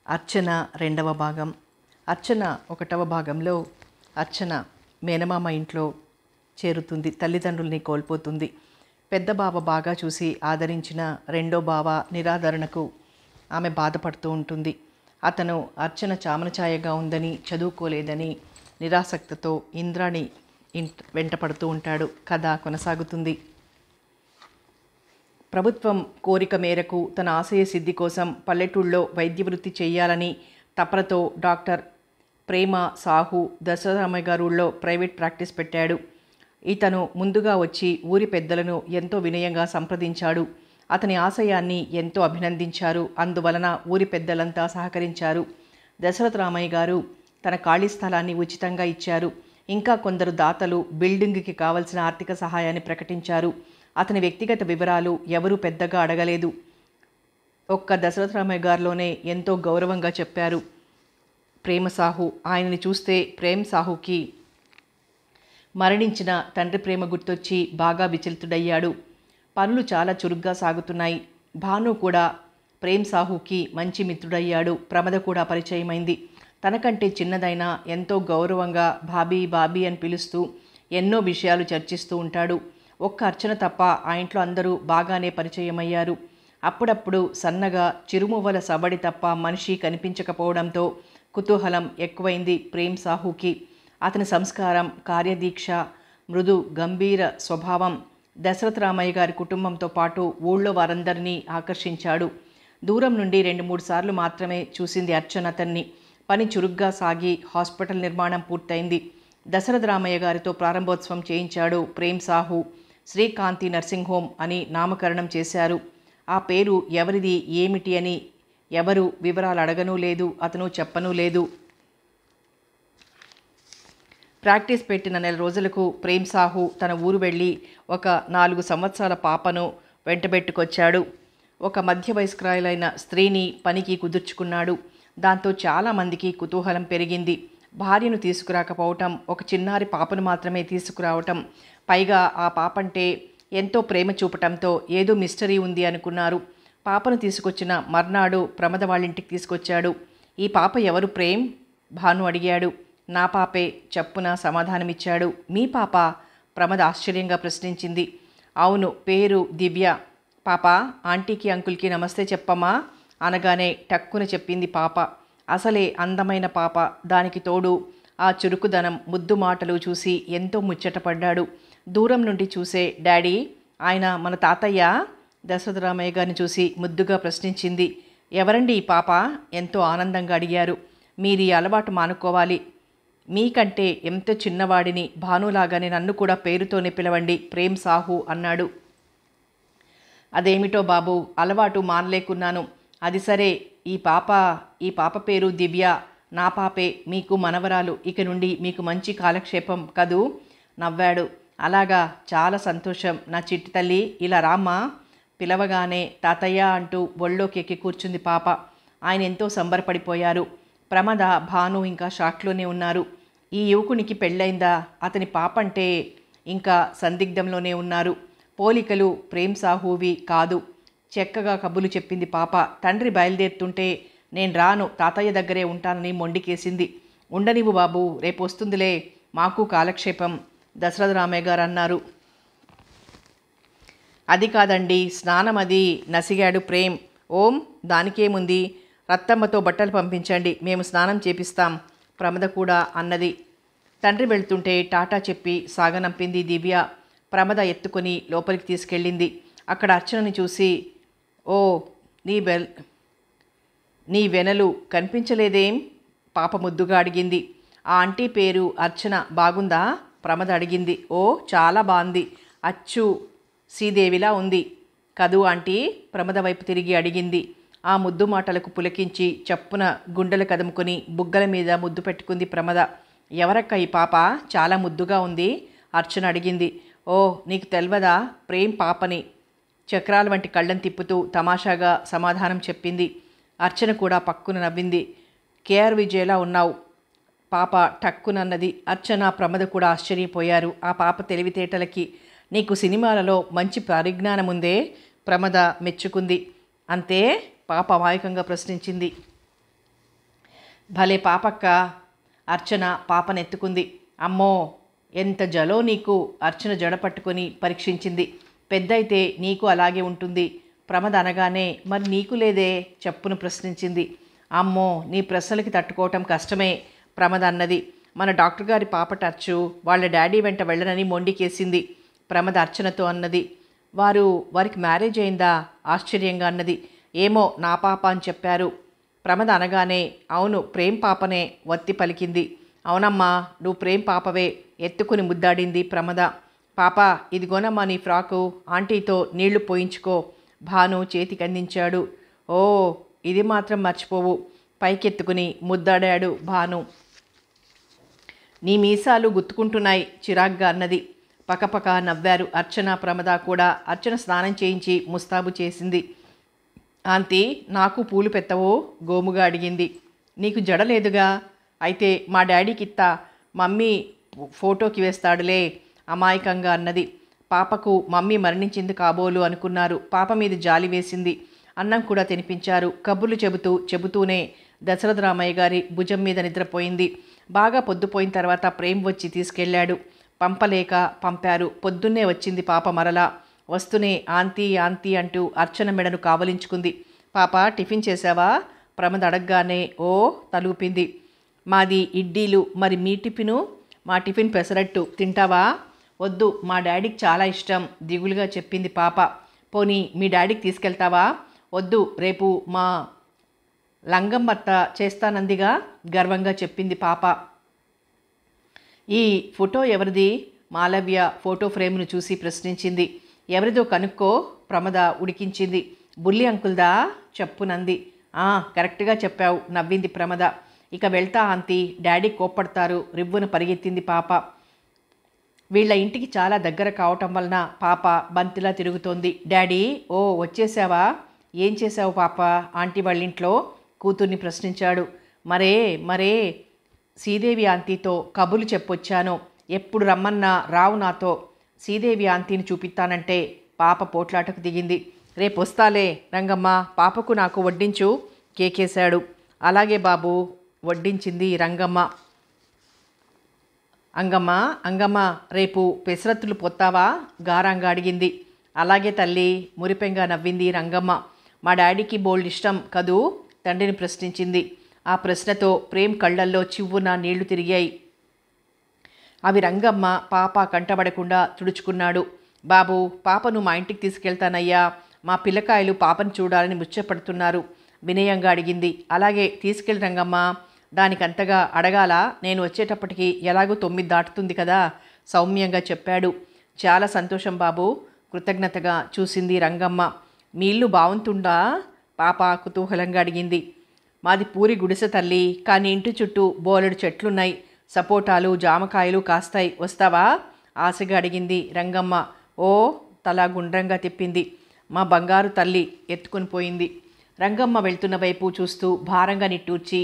అర్చన రెండవ భాగం. అర్చన ఒకటవ భాగంలో అర్చన మేనమామ ఇంట్లో చేరుతుంది. తల్లిదండ్రుల్ని కోల్పోతుంది. పెద్ద బావ బాగా చూసి ఆదరించిన రెండో బావ నిరాదరణకు ఆమె బాధపడుతూ ఉంటుంది. అతను అర్చన చామనఛాయగా ఉందని, చదువుకోలేదని నిరాసక్తతో ఇంద్రాణి వెంటపడుతూ ఉంటాడు. కథ కొనసాగుతుంది. ప్రభుత్వం కోరిక మేరకు తన ఆశయ సిద్ధి కోసం పల్లెటూళ్ళలో వైద్య వృత్తి చేయాలని తపనతో డాక్టర్ ప్రేమ సాహు దశరథరామయ్య గారి ఊళ్ళో ప్రైవేట్ ప్రాక్టీస్ పెట్టాడు. ఇతను ముందుగా వచ్చి ఊరి పెద్దలను ఎంతో వినయంగా సంప్రదించాడు. అతని ఆశయాన్ని ఎంతో అభినందించారు. అందువలన ఊరి పెద్దలంతా సహకరించారు. దశరథరామయ్య గారు తన ఖాళీ స్థలాన్ని ఉచితంగా ఇచ్చారు. ఇంకా కొందరు దాతలు బిల్డింగ్కి కావలసిన ఆర్థిక సహాయాన్ని ప్రకటించారు. అతని వ్యక్తిగత వివరాలు ఎవరూ పెద్దగా అడగలేదు. ఒక్క దశరథరామయ్య గారిలోనే ఎంతో గౌరవంగా చెప్పారు. ప్రేమ సాహు. ఆయనని చూస్తే ప్రేమ్ సాహుకి మరణించిన తండ్రి ప్రేమ గుర్తొచ్చి బాగా విచలితుడయ్యాడు. పనులు చాలా చురుగ్గా సాగుతున్నాయి. భాను కూడా ప్రేమ్ సాహుకి మంచి మిత్రుడయ్యాడు. ప్రమద కూడా పరిచయమైంది. తనకంటే చిన్నదైనా ఎంతో గౌరవంగా బాబీ బాబీ అని పిలుస్తూ ఎన్నో విషయాలు చర్చిస్తూ ఉంటాడు. ఒక్క అర్చన తప్ప ఆ ఇంట్లో అందరూ బాగానే పరిచయమయ్యారు. అప్పుడప్పుడు సన్నగా చిరుమువ్వల సబడి తప్ప మనిషి కనిపించకపోవడంతో కుతూహలం ఎక్కువైంది ప్రేమ్ సాహుకి. అతని సంస్కారం, కార్యదీక్ష, మృదు గంభీర స్వభావం దశరథరామయ్య గారి కుటుంబంతో పాటు ఊళ్ళో వారందరినీ ఆకర్షించాడు. దూరం నుండి 2-3 సార్లు మాత్రమే చూసింది అర్చన అతన్ని. పని చురుగ్గా సాగి హాస్పిటల్ నిర్మాణం పూర్తయింది. దశరథరామయ్య గారితో ప్రారంభోత్సవం చేయించాడు ప్రేమ్ సాహు. శ్రీకాంతి నర్సింగ్ హోమ్ అని నామకరణం చేశారు. ఆ పేరు ఎవరిది ఏమిటి అని ఎవరు వివరాలు అడగనూ లేదు, అతను చెప్పనూ లేదు. ప్రాక్టీస్ పెట్టిన 1 నెల రోజులకు ప్రేమ్ సాహు తన ఊరు వెళ్ళి ఒక 4 సంవత్సరాల పాపను వెంటబెట్టుకొచ్చాడు. ఒక మధ్య వయస్కురాలైన స్త్రీని పనికి కుదుర్చుకున్నాడు. దాంతో చాలామందికి కుతూహలం పెరిగింది. భార్యను తీసుకురాకపోవటం, ఒక చిన్నారి పాపను మాత్రమే తీసుకురావటం, పైగా ఆ పాపంటే ఎంతో ప్రేమ చూపటంతో ఏదో మిస్టరీ ఉంది అనుకున్నారు. పాపను తీసుకొచ్చిన మర్నాడు ప్రమద వాళ్ళింటికి తీసుకొచ్చాడు. ఈ పాప ఎవరు ప్రేమ్? భాను అడిగాడు. నా పాపే చప్పున సమాధానమిచ్చాడు. మీ పాప? ప్రమద ఆశ్చర్యంగా ప్రశ్నించింది. అవును, పేరు దివ్య. పాప, ఆంటీకి అంకుల్కి నమస్తే చెప్పమ్మా అనగానే టక్కున చెప్పింది పాప. అసలే అందమైన పాప. దానికి తోడు ఆ చురుకుదనం, ముద్దు మాటలు చూసి ఎంతో ముచ్చటపడ్డాడు. దూరం నుండి చూసే డాడీ, ఆయన మన తాతయ్య? దశరథరామయ్య గారిని చూసి ముద్దుగా ప్రశ్నించింది. ఎవరండి ఈ పాప? ఎంతో ఆనందంగా అడిగారు. మీరు ఈ అలవాటు మానుకోవాలి. మీకంటే ఎంతో చిన్నవాడిని, భానులాగానే నన్ను కూడా పేరుతోనే పిలవండి ప్రేమ్ సాహు అన్నాడు. అదేమిటో బాబు, అలవాటు మానలేకున్నాను. అది సరే, ఈ పాప పేరు దివ్య. నా పాపే, మీకు మనవరాలు. ఇక నుండి మీకు మంచి కాలక్షేపం కదూ నవ్వాడు. అలాగా, చాలా సంతోషం నా చిట్టి తల్లి, ఇలా రామ్మా. పిలవగానే తాతయ్య అంటూ ఒళ్ళోకి ఎక్కి కూర్చుంది పాప. ఆయన ఎంతో సంబరపడిపోయారు. ప్రమద, భాను ఇంకా షాక్లోనే ఉన్నారు. ఈ యువకునికి పెళ్ళైందా? అతని పాప అంటే ఇంకా సందిగ్ధంలోనే ఉన్నారు. పోలికలు ప్రేమ్ సాహువి కాదు. చక్కగా కబులు చెప్పింది పాప. తండ్రి బయలుదేరుతుంటే నేను రాను, తాతయ్య దగ్గరే ఉంటానని మొండికేసింది. ఉండనివ్వు బాబు, రేపు వస్తుందిలే మాకు కాలక్షేపం దశరథరామయ్య గారు అన్నారు. అది కాదండి, స్నానం అది నసిగాడు ప్రేమ్. ఓం, దానికేముంది, రత్తమ్మతో బట్టలు పంపించండి, మేము స్నానం చేపిస్తాం ప్రమద కూడా అన్నది. తండ్రి వెళ్తుంటే టాటా చెప్పి సాగనంపింది దివ్య. ప్రమద ఎత్తుకొని లోపలికి తీసుకెళ్ళింది. అక్కడ అర్చనని చూసి, ఓ నీ వెనలు కనిపించలేదేం? పాప ముద్దుగా అడిగింది. ఆ ఆంటీ పేరు అర్చన, బాగుందా? ప్రమద అడిగింది. ఓ, చాలా బాగుంది. అచ్చు శ్రీదేవిలా ఉంది కదూ ఆంటీ? ప్రమద వైపు తిరిగి అడిగింది. ఆ ముద్దు మాటలకు పులకించి చప్పున గుండెలు కదుముకొని బుగ్గల మీద ముద్దు పెట్టుకుంది ప్రమద. ఎవరక్క ఈ పాప? చాలా ముద్దుగా ఉంది అర్చన అడిగింది. ఓ, నీకు తెల్వదా? ప్రేమ్ పాపని చక్రాల వంటి కళ్ళని తిప్పుతూ తమాషాగా సమాధానం చెప్పింది. అర్చన కూడా పక్కున నవ్వింది. కేఆర్ విజయలా ఉన్నావు పాప టక్కునన్నది. అర్చన, ప్రమద కూడా ఆశ్చర్యపోయారు ఆ పాప తెలివితేటలకి. నీకు సినిమాలలో మంచి పరిజ్ఞానం ఉందే ప్రమద మెచ్చుకుంది. అంతే? పాప అమాయకంగా ప్రశ్నించింది. భలే పాపక్క. అర్చన పాపనెత్తుకుంది. అమ్మో ఎంత జలో నీకు. అర్చన జడ పట్టుకొని పరీక్షించింది. పెద్దయితే నీకు అలాగే ఉంటుంది. ప్రమద అనగానే మరి నీకు లేదే చెప్పును ప్రశ్నించింది. అమ్మో నీ ప్రశ్నలకి తట్టుకోవటం కష్టమే ప్రమద అన్నది. మన డాక్టర్ గారి పాప టర్చు వాళ్ళ డాడీ వెంట వెళ్ళనని మొండికేసింది ప్రమద అర్చనతో అన్నది. వారికి మ్యారేజ్ అయిందా ఆశ్చర్యంగా అన్నది. ఏమో నా పాప అని చెప్పారు ప్రమద అనగానే అవును ప్రేమ్ పాపనే వత్తి పలికింది. అవునమ్మా నువ్వు ప్రేమ్ పాపవే ఎత్తుకుని ముద్దాడింది ప్రమద. పాప ఇదిగోనమ్మా నీ ఫ్రాకు, ఆంటీతో నీళ్లు పోయించుకో భాను చేతికి అందించాడు. ఓ ఇది మాత్రం మర్చిపోవు పైకెత్తుకుని ముద్దాడాడు భాను. నీ మీసాలు గుత్తుకుంటున్నాయి చిరాగ్గా అన్నది. పకపక నవ్వారు అర్చన ప్రమద కూడా. అర్చన స్నానం చేయించి ముస్తాబు చేసింది. ఆంటీ నాకు పూలు పెట్టవో గోముగా అడిగింది. నీకు జడ లేదుగా, అయితే మా డాడీకి ఇత్తా, మమ్మీ ఫోటోకి వేస్తాడులే అమాయకంగా అన్నది. పాపకు మమ్మీ మరణించింది కాబోలు అనుకున్నారు. పాప మీద జాలి వేసింది. అన్నం కూడా తినిపించారు. కబుర్లు చెబుతూనే దశరథ రామయ్య గారి భుజం మీద నిద్రపోయింది. బాగా పొద్దుపోయిన తర్వాత ప్రేమ్ వచ్చి తీసుకెళ్లాడు. పంపలేక పంపారు. పొద్దున్నే వచ్చింది పాప మరలా. వస్తూనే ఆంటీ ఆంటీ అంటూ అర్చన మెడను కావలించుకుంది. పాప టిఫిన్ చేశావా ప్రమద అడగగానే ఓ తలూపింది. మాది ఇడ్లీలు, మరి మీ టిఫిను? మా టిఫిన్ పెసరట్టు, తింటావా? వద్దు మా డాడీకి చాలా ఇష్టం దిగులుగా చెప్పింది పాప. పోనీ మీ డాడీకి తీసుకెళ్తావా? వద్దు రేపు మా లంగమ్మత్త చేస్తానందిగా గర్వంగా చెప్పింది పాప. ఈ ఫోటో ఎవరిది? మాలవ్య ఫోటో ఫ్రేమ్ను చూసి ప్రశ్నించింది. ఎవరిదో కనుక్కో ప్రమద ఉడికించింది. బుల్లి అంకుల్దా చెప్పునంది. కరెక్ట్గా చెప్పావు నవ్వింది ప్రమద. ఇక వెళ్తా ఆంటీ, డాడీ కోప్పడతారు రివ్వున పరిగెత్తింది పాప. వీళ్ళ ఇంటికి చాలా దగ్గర కావటం వలన పాప బంతిలా తిరుగుతోంది. డాడీ ఓ వచ్చేసావా? ఏం చేశావు పాప ఆంటీ వాళ్ళింట్లో కూతుర్ని ప్రశ్నించాడు. మరే శ్రీదేవి ఆంటీతో కబుర్లు చెప్పొచ్చాను. ఎప్పుడు రమ్మన్నా రావు నాతో. శ్రీదేవి ఆంటీని చూపిస్తానంటే పాప పోట్లాటకు దిగింది. రేపు వస్తాలే రంగమ్మ, పాపకు నాకు వడ్డించు కేకేశాడు. అలాగే బాబు వడ్డించింది రంగమ్మ. అంగమ్మ రేపు పెసరత్తులు పొత్తావా గారంగా అడిగింది. అలాగే తల్లి మురిపెంగా నవ్వింది రంగమ్మ. మా డాడీకి బోల్డ్ ఇష్టం కదూ తండ్రిని ప్రశ్నించింది. ఆ ప్రశ్నతో ప్రేమ్ కళ్ళల్లో చివ్వున నీళ్లు తిరిగాయి. అవి రంగమ్మ పాప కంటబడకుండా తుడుచుకున్నాడు. బాబు పాపను మా ఇంటికి తీసుకెళ్తానయ్యా, మా పిల్లకాయలు పాపను చూడాలని ముచ్చపడుతున్నారు వినయంగా అడిగింది. అలాగే తీసుకెళ్ళి రంగమ్మ, దానికంతగా అడగాల, నేను వచ్చేటప్పటికి ఎలాగో 9 దాటుతుంది కదా సౌమ్యంగా చెప్పాడు. చాలా సంతోషం బాబు కృతజ్ఞతగా చూసింది రంగమ్మ. మీ ఇల్లు బాగుంటుందా పాప కుతూహలంగా అడిగింది. మాది పూరి గుడిసె తల్లి, కానీ ఇంటి చుట్టూ బోలెడు చెట్లున్నాయి, సపోటాలు జామకాయలు కాస్తాయి, వస్తావా ఆశగా అడిగింది రంగమ్మ. ఓ తల గుండ్రంగా తిప్పింది. మా బంగారు తల్లి ఎత్తుకుని పోయింది. రంగమ్మ వెళ్తున్న వైపు చూస్తూ భారంగా నిట్టూర్చి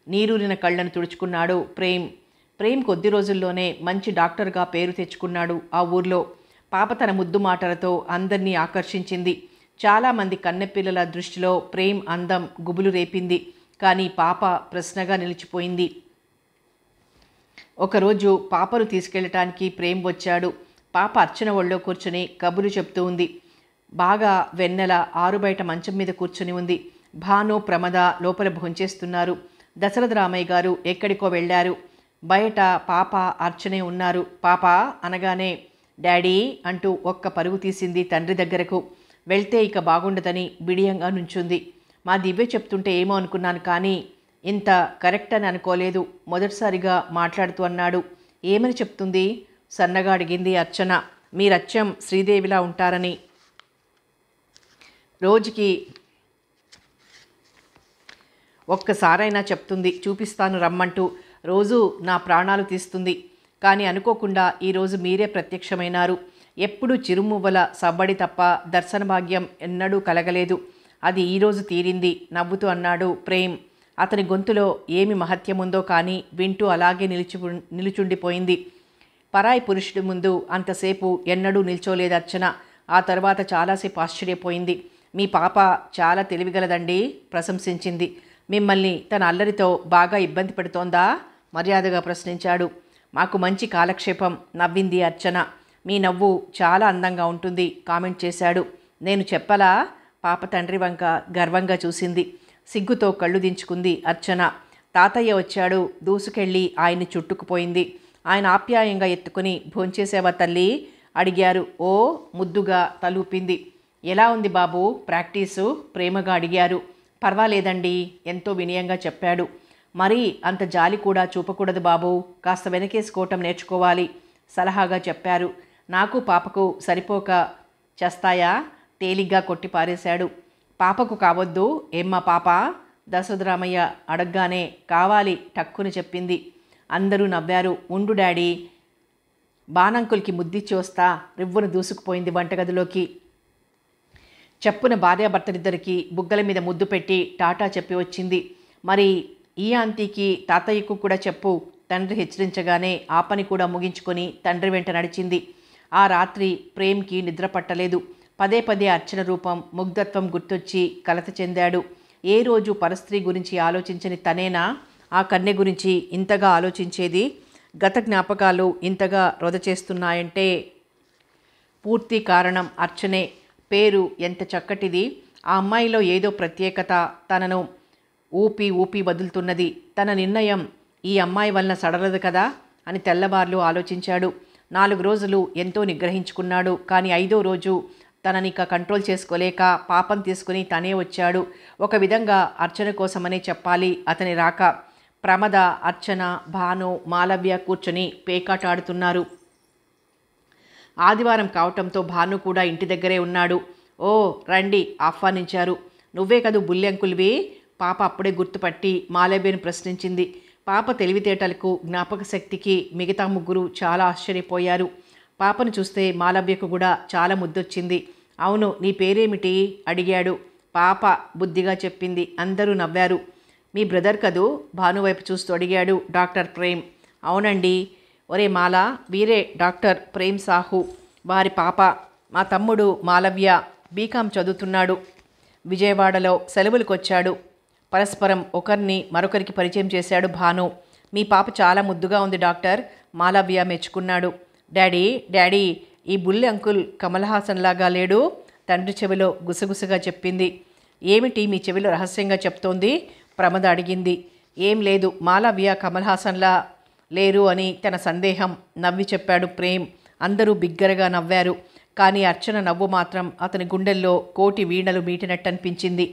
నీరూరిన కళ్ళను తుడుచుకున్నాడు ప్రేమ్ కొద్ది రోజుల్లోనే మంచి డాక్టర్గా పేరు తెచ్చుకున్నాడు ఆ ఊర్లో. పాప తన ముద్దు మాటలతో అందరినీ ఆకర్షించింది. చాలామంది కన్నెపిల్లల దృష్టిలో ప్రేమ్ అందం గుబులు రేపింది. కానీ పాప ప్రశ్నగా నిలిచిపోయింది. ఒకరోజు పాపను తీసుకెళ్ళటానికి ప్రేమ్ వచ్చాడు. పాప అర్చన ఒళ్ళో కూర్చుని కబురు చెప్తూ ఉంది. బాగా వెన్నెల ఆరుబయట మంచం మీద కూర్చుని ఉంది. భాను ప్రమద లోపల భోంచేస్తున్నారు. దశరథ రామయ్య గారు ఎక్కడికో వెళ్ళారు. బయట పాప అర్చనే ఉన్నారు. పాప అనగానే డాడీ అంటూ ఒక్క పరుగు తీసింది తండ్రి దగ్గరకు. వెళ్తే ఇక బాగుండదని బిడియంగా నుంచుంది. మా దివ్య చెప్తుంటే ఏమో అనుకున్నాను, కానీ ఇంత కరెక్ట్ అని అనుకోలేదు మొదటిసారిగా మాట్లాడుతూ అన్నాడు. ఏమని చెప్తుంది సన్నగా అడిగింది అర్చన. మీరచ్చం శ్రీదేవిలా ఉంటారని, రోజుకి ఒక్కసారైనా చెప్తుంది, చూపిస్తాను రమ్మంటూ రోజు నా ప్రాణాలు తీస్తుంది. కానీ అనుకోకుండా ఈరోజు మీరే ప్రత్యక్షమైనారు. ఎప్పుడు చిరుమువ్వల సవ్వడి తప్ప దర్శన భాగ్యం ఎన్నడూ కలగలేదు. అది ఈరోజు తీరింది నవ్వుతూ అన్నాడు ప్రేమ్. అతని గొంతులో ఏమి మహత్యముందో కానీ వింటూ అలాగే నిలుచుండిపోయింది. పరాయి పురుషుడి ముందు అంతసేపు ఎన్నడూ నిల్చోలేదు అర్చన. ఆ తర్వాత చాలాసేపు ఆశ్చర్యపోయింది. మీ పాప చాలా తెలివిగలదండి ప్రశంసించింది. మిమ్మల్ని తన అల్లరితో బాగా ఇబ్బంది పెడుతోందా? మర్యాదగా ప్రశ్నించాడు. మాకు మంచి కాలక్షేపం, నవ్వింది అర్చన. మీ నవ్వు చాలా అందంగా ఉంటుంది కామెంట్ చేశాడు. నేను చెప్పలా? పాప తండ్రి వంక గర్వంగా చూసింది. సిగ్గుతో కళ్ళు దించుకుంది అర్చన. తాతయ్య వచ్చాడు. దూసుకెళ్ళి ఆయన్ని చుట్టుకుపోయింది. ఆయన ఆప్యాయంగా ఎత్తుకుని భోంచేసేవా తల్లి అడిగారు. ఓ ముద్దుగా తలూపింది. ఎలా ఉంది బాబు ప్రాక్టీసు? ప్రేమగా అడిగారు. పర్వాలేదండి ఎంతో వినయంగా చెప్పాడు. మరీ అంత జాలి కూడా చూపకూడదు బాబు, కాస్త వెనకేసుకోవటం నేర్చుకోవాలి సలహాగా చెప్పారు. నాకు పాపకు సరిపోక చేస్తాయా? తేలిగ్గా కొట్టి పారేశాడు. పాపకు కావద్దు ఏమ్మా పాప? దశరథరామయ్య అడగ్గానే కావాలి టక్కుని చెప్పింది. అందరూ నవ్వారు. ఉండు డాడీ, బానంకుల్కి ముద్దిచ్చి వస్తా రివ్వును దూసుకుపోయింది వంటగదిలోకి. చెప్పున భార్యాభర్తలిద్దరికీ బుగ్గల మీద ముద్దు పెట్టి టాటా చెప్పి వచ్చింది. మరి ఈ ఆంటీకి తాతయ్యకు కూడా చెప్పు తండ్రి హెచ్చరించగానే ఆ పని కూడా ముగించుకొని తండ్రి వెంట నడిచింది. ఆ రాత్రి ప్రేమ్కి నిద్ర పట్టలేదు. పదే పదే అర్చన రూపం, ముగ్ధత్వం గుర్తొచ్చి కలత చెందాడు. ఏ రోజు పరస్త్రీ గురించి ఆలోచించని తనేనా ఆ కన్య గురించి ఇంతగా ఆలోచించేది? గత జ్ఞాపకాలు ఇంతగా రొద చేస్తున్నాయంటే పూర్తి కారణం అర్చనే. పేరు ఎంత చక్కటిది! ఆ అమ్మాయిలో ఏదో ప్రత్యేకత తనను ఊపి ఊపి వదులుతున్నది. తన నిర్ణయం ఈ అమ్మాయి వలన సడలదు కదా అని తెల్లవార్లు ఆలోచించాడు. 4 రోజులు ఎంతో నిగ్రహించుకున్నాడు. కానీ 5వ రోజు తననిక కంట్రోల్ చేసుకోలేక పాపం తీసుకుని తనే వచ్చాడు. ఒక విధంగా అర్చన కోసమనే చెప్పాలి అతని రాక. ప్రమద, అర్చన, భాను, మాలవ్య కూర్చొని పేకాట ఆడుతున్నారు. ఆదివారం కావటంతో భాను కూడా ఇంటి దగ్గరే ఉన్నాడు. ఓ రండి ఆహ్వానించారు. నువ్వే కదూ బుల్లింకుల్వి? పాప అప్పుడే గుర్తుపట్టి మాలవ్యను ప్రశ్నించింది. పాప తెలివితేటలకు, జ్ఞాపక శక్తికి మిగతా ముగ్గురు చాలా ఆశ్చర్యపోయారు. పాపను చూస్తే మాలవ్యకు కూడా చాలా ముద్దొచ్చింది. అవును, నీ పేరేమిటి అడిగాడు. పాప బుద్ధిగా చెప్పింది. అందరూ నవ్వారు. మీ బ్రదర్ కదూ? భానువైపు చూస్తూ అడిగాడు డాక్టర్ ప్రేమ్. అవునండి. ఒరే మాల, వీరే డాక్టర్ ప్రేమ్ సాహు, వారి పాప. మా తమ్ముడు మాలవ్య బీకామ్ చదువుతున్నాడు. విజయవాడలో సెలవులకు వచ్చాడు. పరస్పరం ఒకరిని మరొకరికి పరిచయం చేశాడు భాను. మీ పాప చాలా ముద్దుగా ఉంది డాక్టర్, మాలవ్య మెచ్చుకున్నాడు. డాడీ డాడీ, ఈ బుల్లి అంకుల్ కమల్ హాసన్ లాగా లేడు? తండ్రి చెవిలో గుసగుసగా చెప్పింది. ఏమిటి మీ చెవిలో రహస్యంగా చెప్తోంది? ప్రమద అడిగింది. ఏం లేదు, మాలవ్య కమల్ హాసన్లా లేరు అని తన సందేహం నవ్వి చెప్పాడు ప్రేమ్. అందరూ బిగ్గరగా నవ్వారు. కానీ అర్చన నవ్వు మాత్రం అతని గుండెల్లో కోటి వీణలు మీటినట్టనిపించింది.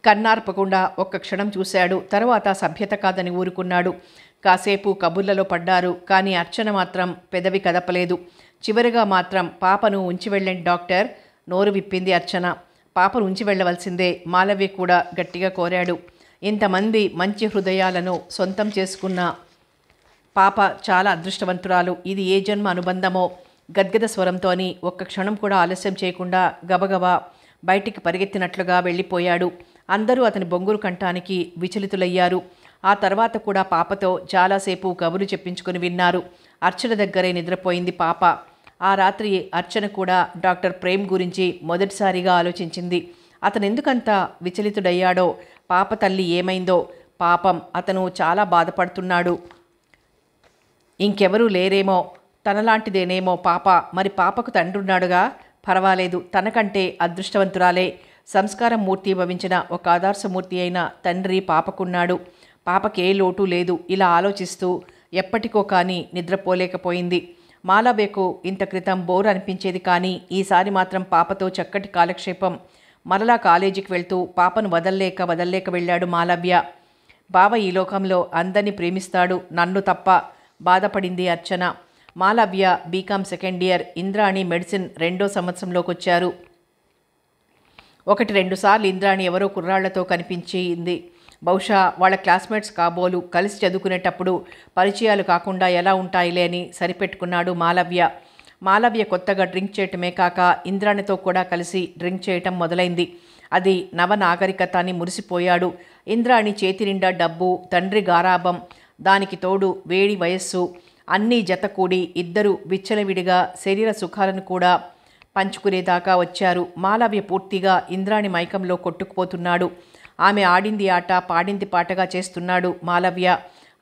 కన్నార్పకుండా ఒక్క క్షణం చూశాడు. తరువాత సభ్యత కాదని ఊరుకున్నాడు. కాసేపు కబుర్లలో పడ్డారు. కానీ అర్చన మాత్రం పెదవి కదపలేదు. చివరిగా మాత్రం పాపను ఉంచి వెళ్ళండి డాక్టర్, నోరు విప్పింది అర్చన. పాపను ఉంచి వెళ్ళవలసిందే, మాలవ్య కూడా గట్టిగా కోరాడు. ఇంతమంది మంచి హృదయాలను సొంతం చేసుకున్న పాప చాలా అదృష్టవంతురాలు. ఇది ఏ జన్మ అనుబంధమో. గద్గద స్వరంతో అని ఒక్క క్షణం కూడా ఆలస్యం చేయకుండా గబగబా బయటికి పరిగెత్తినట్లుగా వెళ్ళిపోయాడు. అందరూ అతని బొంగురు కంఠానికి విచలితులయ్యారు. ఆ తర్వాత కూడా పాపతో చాలాసేపు కబురు చెప్పించుకుని విన్నారు. అర్చన దగ్గరే నిద్రపోయింది పాప. ఆ రాత్రి అర్చన కూడా డాక్టర్ ప్రేమ్ గురించి మొదటిసారిగా ఆలోచించింది. అతను ఎందుకంత విచలితుడయ్యాడో, పాప తల్లి ఏమైందో. పాపం, అతను చాలా బాధపడుతున్నాడు. ఇంకెవరూ లేరేమో, తనలాంటిదేనేమో పాప. మరి పాపకు తండ్రున్నాడుగా, పర్వాలేదు, తనకంటే అదృష్టవంతురాలే. సంస్కారం మూర్తి భవించిన ఒక ఆదర్శమూర్తి అయిన తండ్రి పాపకున్నాడు. పాపకే లోటు లేదు. ఇలా ఆలోచిస్తూ ఎప్పటికో కానీ నిద్రపోలేకపోయింది. మాలవ్యకు ఇంత క్రితం బోర్ అనిపించేది, కానీ ఈసారి మాత్రం పాపతో చక్కటి కాలక్షేపం. మరలా కాలేజీకి వెళ్తూ పాపను వదల్లేక వెళ్ళాడు మాలవ్య. బావ ఈ లోకంలో అందరినీ ప్రేమిస్తాడు, నన్ను తప్ప, బాధపడింది Archana. Malavya BCom second year, Indrani medicine 2వ సంవత్సరంలోకి వచ్చారు. 1-2 సార్లు ఇంద్రాణి ఎవరో కుర్రాళ్లతో కనిపించింది. బహుశా వాళ్ళ క్లాస్మేట్స్ కాబోలు. కలిసి చదువుకునేటప్పుడు పరిచయాలు కాకుండా ఎలా ఉంటాయిలే అని సరిపెట్టుకున్నాడు మాలవ్య. మాలవ్య కొత్తగా డ్రింక్ చేయటమే కాక ఇంద్రాణితో కూడా కలిసి డ్రింక్ చేయటం మొదలైంది. అది నవనాగరికత అని మురిసిపోయాడు. ఇంద్రాణి చేతి నిండా డబ్బు, తండ్రి గారాబం, దానికి తోడు వేడి వయస్సు, అన్నీ జతకూడి ఇద్దరు విచ్చలవిడిగా శరీర సుఖాలను కూడా పంచుకునేదాకా వచ్చారు. మాలవ్య పూర్తిగా ఇంద్రాణి మైకంలో కొట్టుకుపోతున్నాడు. ఆమె ఆడింది ఆట పాడింది పాటగా చేస్తున్నాడు మాలవ్య.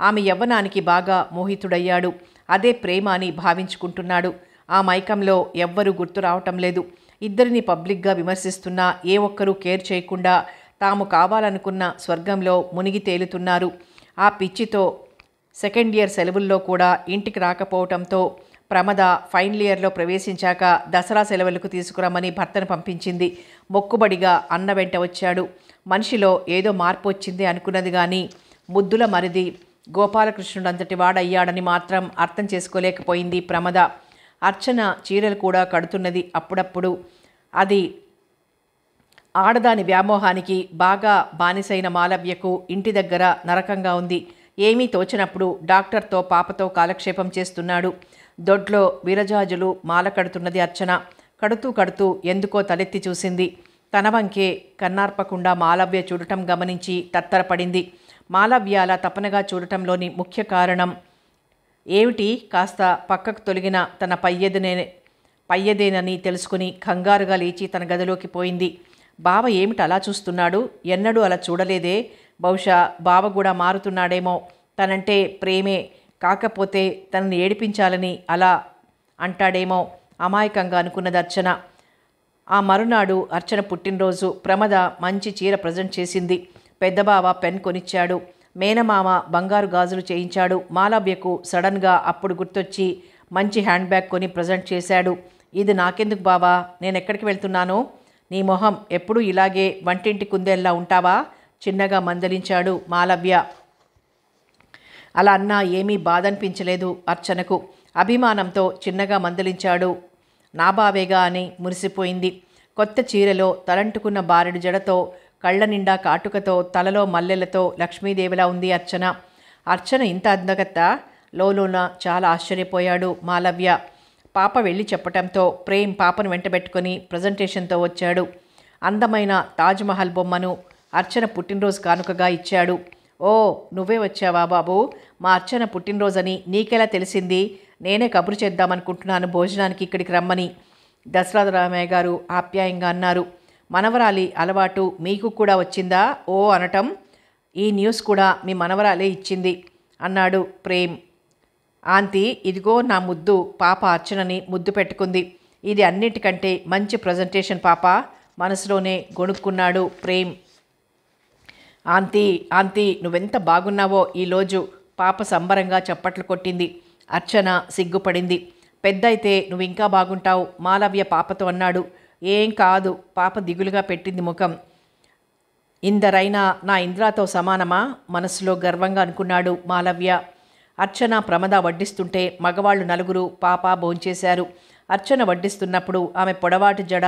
ఆమె యవ్వనానికి బాగా మోహితుడయ్యాడు. అదే ప్రేమ అని భావించుకుంటున్నాడు. ఆ మైకంలో ఎవ్వరూ గుర్తు రావటం లేదు. ఇద్దరిని పబ్లిక్గా విమర్శిస్తున్నా ఏ ఒక్కరూ కేర్ చేయకుండా తాము కావాలనుకున్న స్వర్గంలో మునిగి తేలుతున్నారు. ఆ పిచ్చితో సెకండ్ ఇయర్ సెలవుల్లో కూడా ఇంటికి రాకపోవటంతో ప్రమద ఫైనల్ ఇయర్లో ప్రవేశించాక దసరా సెలవులకు తీసుకురమ్మని భర్తను పంపించింది. మొక్కుబడిగా అన్న వెంట వచ్చాడు. మనిషిలో ఏదో మార్పు వచ్చింది అనుకున్నది కానీ ముద్దుల మరిది గోపాలకృష్ణుడంతటి వాడయ్యాడని మాత్రం అర్థం చేసుకోలేకపోయింది ప్రమద. అర్చన చీరలు కూడా కడుతున్నది అప్పుడప్పుడు. అది ఆడదాని వ్యామోహానికి బాగా బానిసైన మాలవ్యకు ఇంటి దగ్గర నరకంగా ఉంది. ఏమీ తోచినప్పుడు డాక్టర్తో పాపతో కాలక్షేపం చేస్తున్నాడు. దొడ్లో విరజాజులు మాల కడుతున్నది అర్చన. కడుతూ కడుతూ ఎందుకో తలెత్తి చూసింది. తన వంకే కన్నార్పకుండా మాలవ్య చూడటం గమనించి తత్తరపడింది. మాలవ్య అలా తపనగా చూడటంలోని ముఖ్య కారణం ఏమిటి కాస్త పక్కకు తొలగిన తన పయ్యదేనని తెలుసుకుని కంగారుగా లేచి తన గదిలోకి పోయింది. బావ ఏమిటి అలా చూస్తున్నాడు? ఎన్నడూ అలా చూడలేదే. బహుశా బావ కూడా మారుతున్నాడేమో. తనంటే ప్రేమే, కాకపోతే తనని ఏడిపించాలని అలా అంటాడేమో అమాయకంగా అనుకున్నది అర్చన. ఆ మరునాడు అర్చన పుట్టినరోజు. ప్రమద మంచి చీర ప్రజెంట్ చేసింది. పెద్దబావ పెన్ కొనిచ్చాడు. మేనమామ బంగారు గాజులు చేయించాడు. మాలవ్యకు సడన్గా అప్పుడు గుర్తొచ్చి మంచి హ్యాండ్ బ్యాగ్ కొని ప్రజెంట్ చేశాడు. ఇది నాకెందుకు బావా? నేనెక్కడికి వెళ్తున్నాను? నీ మొహం ఎప్పుడూ ఇలాగే వంటింటి కుందేల్లా ఉంటావా? చిన్నగా మందలించాడు మాలవ్య. అలా అన్నా ఏమీ బాధ అనిపించలేదు అర్చనకు. అభిమానంతో చిన్నగా మందలించాడు. నా బావేగా అని మురిసిపోయింది. కొత్త చీరలో తలంటుకున్న బారెడు జడతో, కళ్ళ నిండా కాటుకతో, తలలో మల్లెలతో లక్ష్మీదేవిలా ఉంది అర్చన. అర్చన ఇంత అందగత్త? లోలోన చాలా ఆశ్చర్యపోయాడు మాలవ్య. పాప వెళ్ళి చెప్పటంతో ప్రేమ్ పాపను వెంటబెట్టుకొని ప్రజెంటేషన్తో వచ్చాడు. అందమైన తాజ్మహల్ బొమ్మను అర్చన పుట్టినరోజు కానుకగా ఇచ్చాడు. ఓ, నువ్వే వచ్చావా బాబు? మా అర్చన పుట్టినరోజని నీకెలా తెలిసింది? నేనే కబురు చేద్దామనుకుంటున్నాను భోజనానికి ఇక్కడికి రమ్మని దశరథరామయ్య గారు ఆప్యాయంగా అన్నారు. మనవరాలి అలవాటు మీకు కూడా వచ్చిందా ఓ అనటం? ఈ న్యూస్ కూడా మీ మనవరాలే ఇచ్చింది అన్నాడు ప్రేమ్. ఆంటీ, ఇదిగో నా ముద్దు పాప అర్చనని ముద్దు పెట్టుకుంది. ఇది అన్నిటికంటే మంచి ప్రజెంటేషన్ పాప, మనసులోనే గొణుక్కున్నాడు ప్రేమ్. ఆంటీ ఆంటీ నువ్వెంత బాగున్నావో ఈరోజు, పాప సంబరంగా చప్పట్లు కొట్టింది. అర్చన సిగ్గుపడింది. పెద్దయితే నువ్వు ఇంకా బాగుంటావు మాలవ్య పాపతో అన్నాడు. ఏం కాదు, పాప దిగులుగా పెట్టింది ముఖం. ఇందరైనా నా ఇంద్రాతో సమానమా? మనసులో గర్వంగా అనుకున్నాడు మాలవ్య. అర్చన ప్రమద వడ్డిస్తుంటే మగవాళ్ళు నలుగురు పాప భోంచేశారు. అర్చన వడ్డిస్తున్నప్పుడు ఆమె పొడవాటి జడ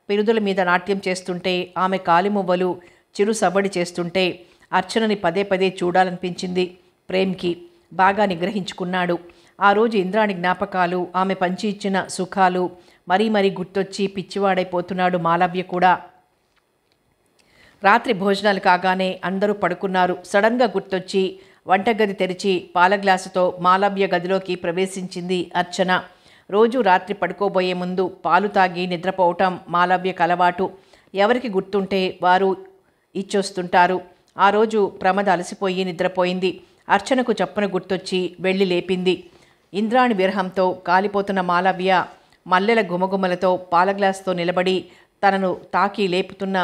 పిరుదుల మీద నాట్యం చేస్తుంటే, ఆమె కాలిమువ్వలు చిరు సవ్వడి చేస్తుంటే అర్చనని పదే పదే చూడాలనిపించింది ప్రేమ్కి. బాగా నిగ్రహించుకున్నాడు. ఆ రోజు ఇంద్రాణి జ్ఞాపకాలు, ఆమె పంచి ఇచ్చిన సుఖాలు మరీ మరీ గుర్తొచ్చి పిచ్చివాడైపోతున్నాడు మాలవ్య కూడా. రాత్రి భోజనాలు కాగానే అందరూ పడుకున్నారు. సడన్గా గుర్తొచ్చి వంటగది తెరిచి పాల గ్లాసుతో మాలవ్య గదిలోకి ప్రవేశించింది అర్చన. రోజు రాత్రి పడుకోబోయే ముందు పాలు తాగి నిద్రపోవటం మాలవ్యకు అలవాటు. ఎవరికి గుర్తుంటే వారు ఇచ్చొస్తుంటారు. ఆ రోజు ప్రమద అలసిపోయి నిద్రపోయింది. అర్చనకు చప్పున గుర్తొచ్చి వెళ్ళి లేపింది. ఇంద్రాణి విరహంతో కాలిపోతున్న మాలవ్య మల్లెల గుమగుమలతో పాల గ్లాసుతో నిలబడి తనను తాకి లేపుతున్న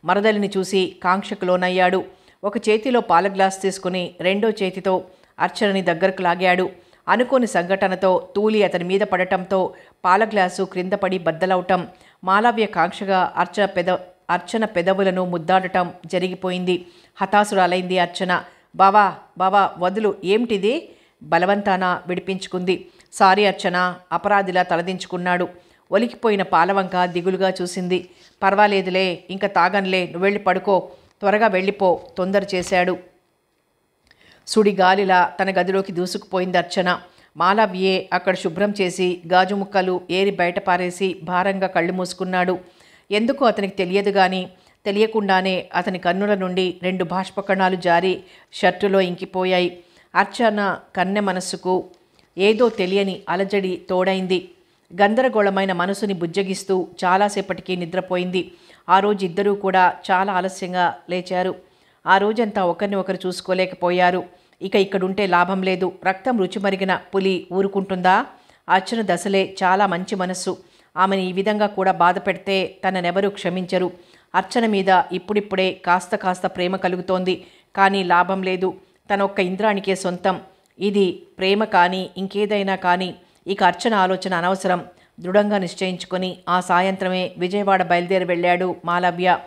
మరదలిని చూసి కాంక్షకు లోనయ్యాడు. ఒక చేతిలో పాల గ్లాస్ తీసుకుని రెండో చేతితో అర్చనని దగ్గరకు లాగాడు. అనుకోని సంఘటనతో తూలి అతని మీద పడటంతో పాల గ్లాసు క్రింద పడి బద్దలవటం, మాలవ్య కాంక్షగా అర్చన పెదవులను ముద్దాడటం జరిగిపోయింది. హతాసురాలైంది అర్చన. బావా బావా వదులు, ఏమిటిది? బలవంతాన విడిపించుకుంది. సారీ అర్చన, అపరాధిలా తలదించుకున్నాడు. ఒలికిపోయిన పాలవంక దిగులుగా చూసింది. పర్వాలేదులే, ఇంకా తాగన్లే, నువ్వెళ్ళి పడుకో, త్వరగా వెళ్ళిపో తొందర చేశాడు. సుడిగాలిలా తన గదిలోకి దూసుకుపోయింది అర్చన. మాలవ్యే అక్కడ శుభ్రం చేసి గాజు ముక్కలు ఏరి బయట పారేసి భారంగా కళ్ళు మూసుకున్నాడు. ఎందుకో అతనికి తెలియదు కానీ తెలియకుండానే అతని కన్నుల నుండి 2 బాష్పకణాలు జారి షర్టులో ఇంకిపోయాయి. అర్చన కన్నె మనస్సుకు ఏదో తెలియని అలజడి తోడైంది. గందరగోళమైన మనసుని బుజ్జగిస్తూ చాలాసేపటికి నిద్రపోయింది. ఆ రోజు ఇద్దరూ కూడా చాలా ఆలస్యంగా లేచారు. ఆ రోజంతా ఒకరిని ఒకరు చూసుకోలేకపోయారు. ఇక ఇక్కడుంటే లాభం లేదు. రక్తం రుచిమరిగిన పులి ఊరుకుంటుందా? అర్చన దశలే చాలా మంచి మనస్సు. ఆమెను ఈ విధంగా కూడా బాధ పెడితే తననెవరూ క్షమించరు. అర్చన మీద ఇప్పుడిప్పుడే కాస్త కాస్త ప్రేమ కలుగుతోంది. కానీ లాభం లేదు. తనొక్క ఇంద్రానికే సొంతం. ఇది ప్రేమ కానీ ఇంకేదైనా కానీ ఇక అర్చన ఆలోచన అనవసరం. దృఢంగా నిశ్చయించుకొని ఆ సాయంత్రమే విజయవాడ బయలుదేరి వెళ్ళాడు మాలవ్య.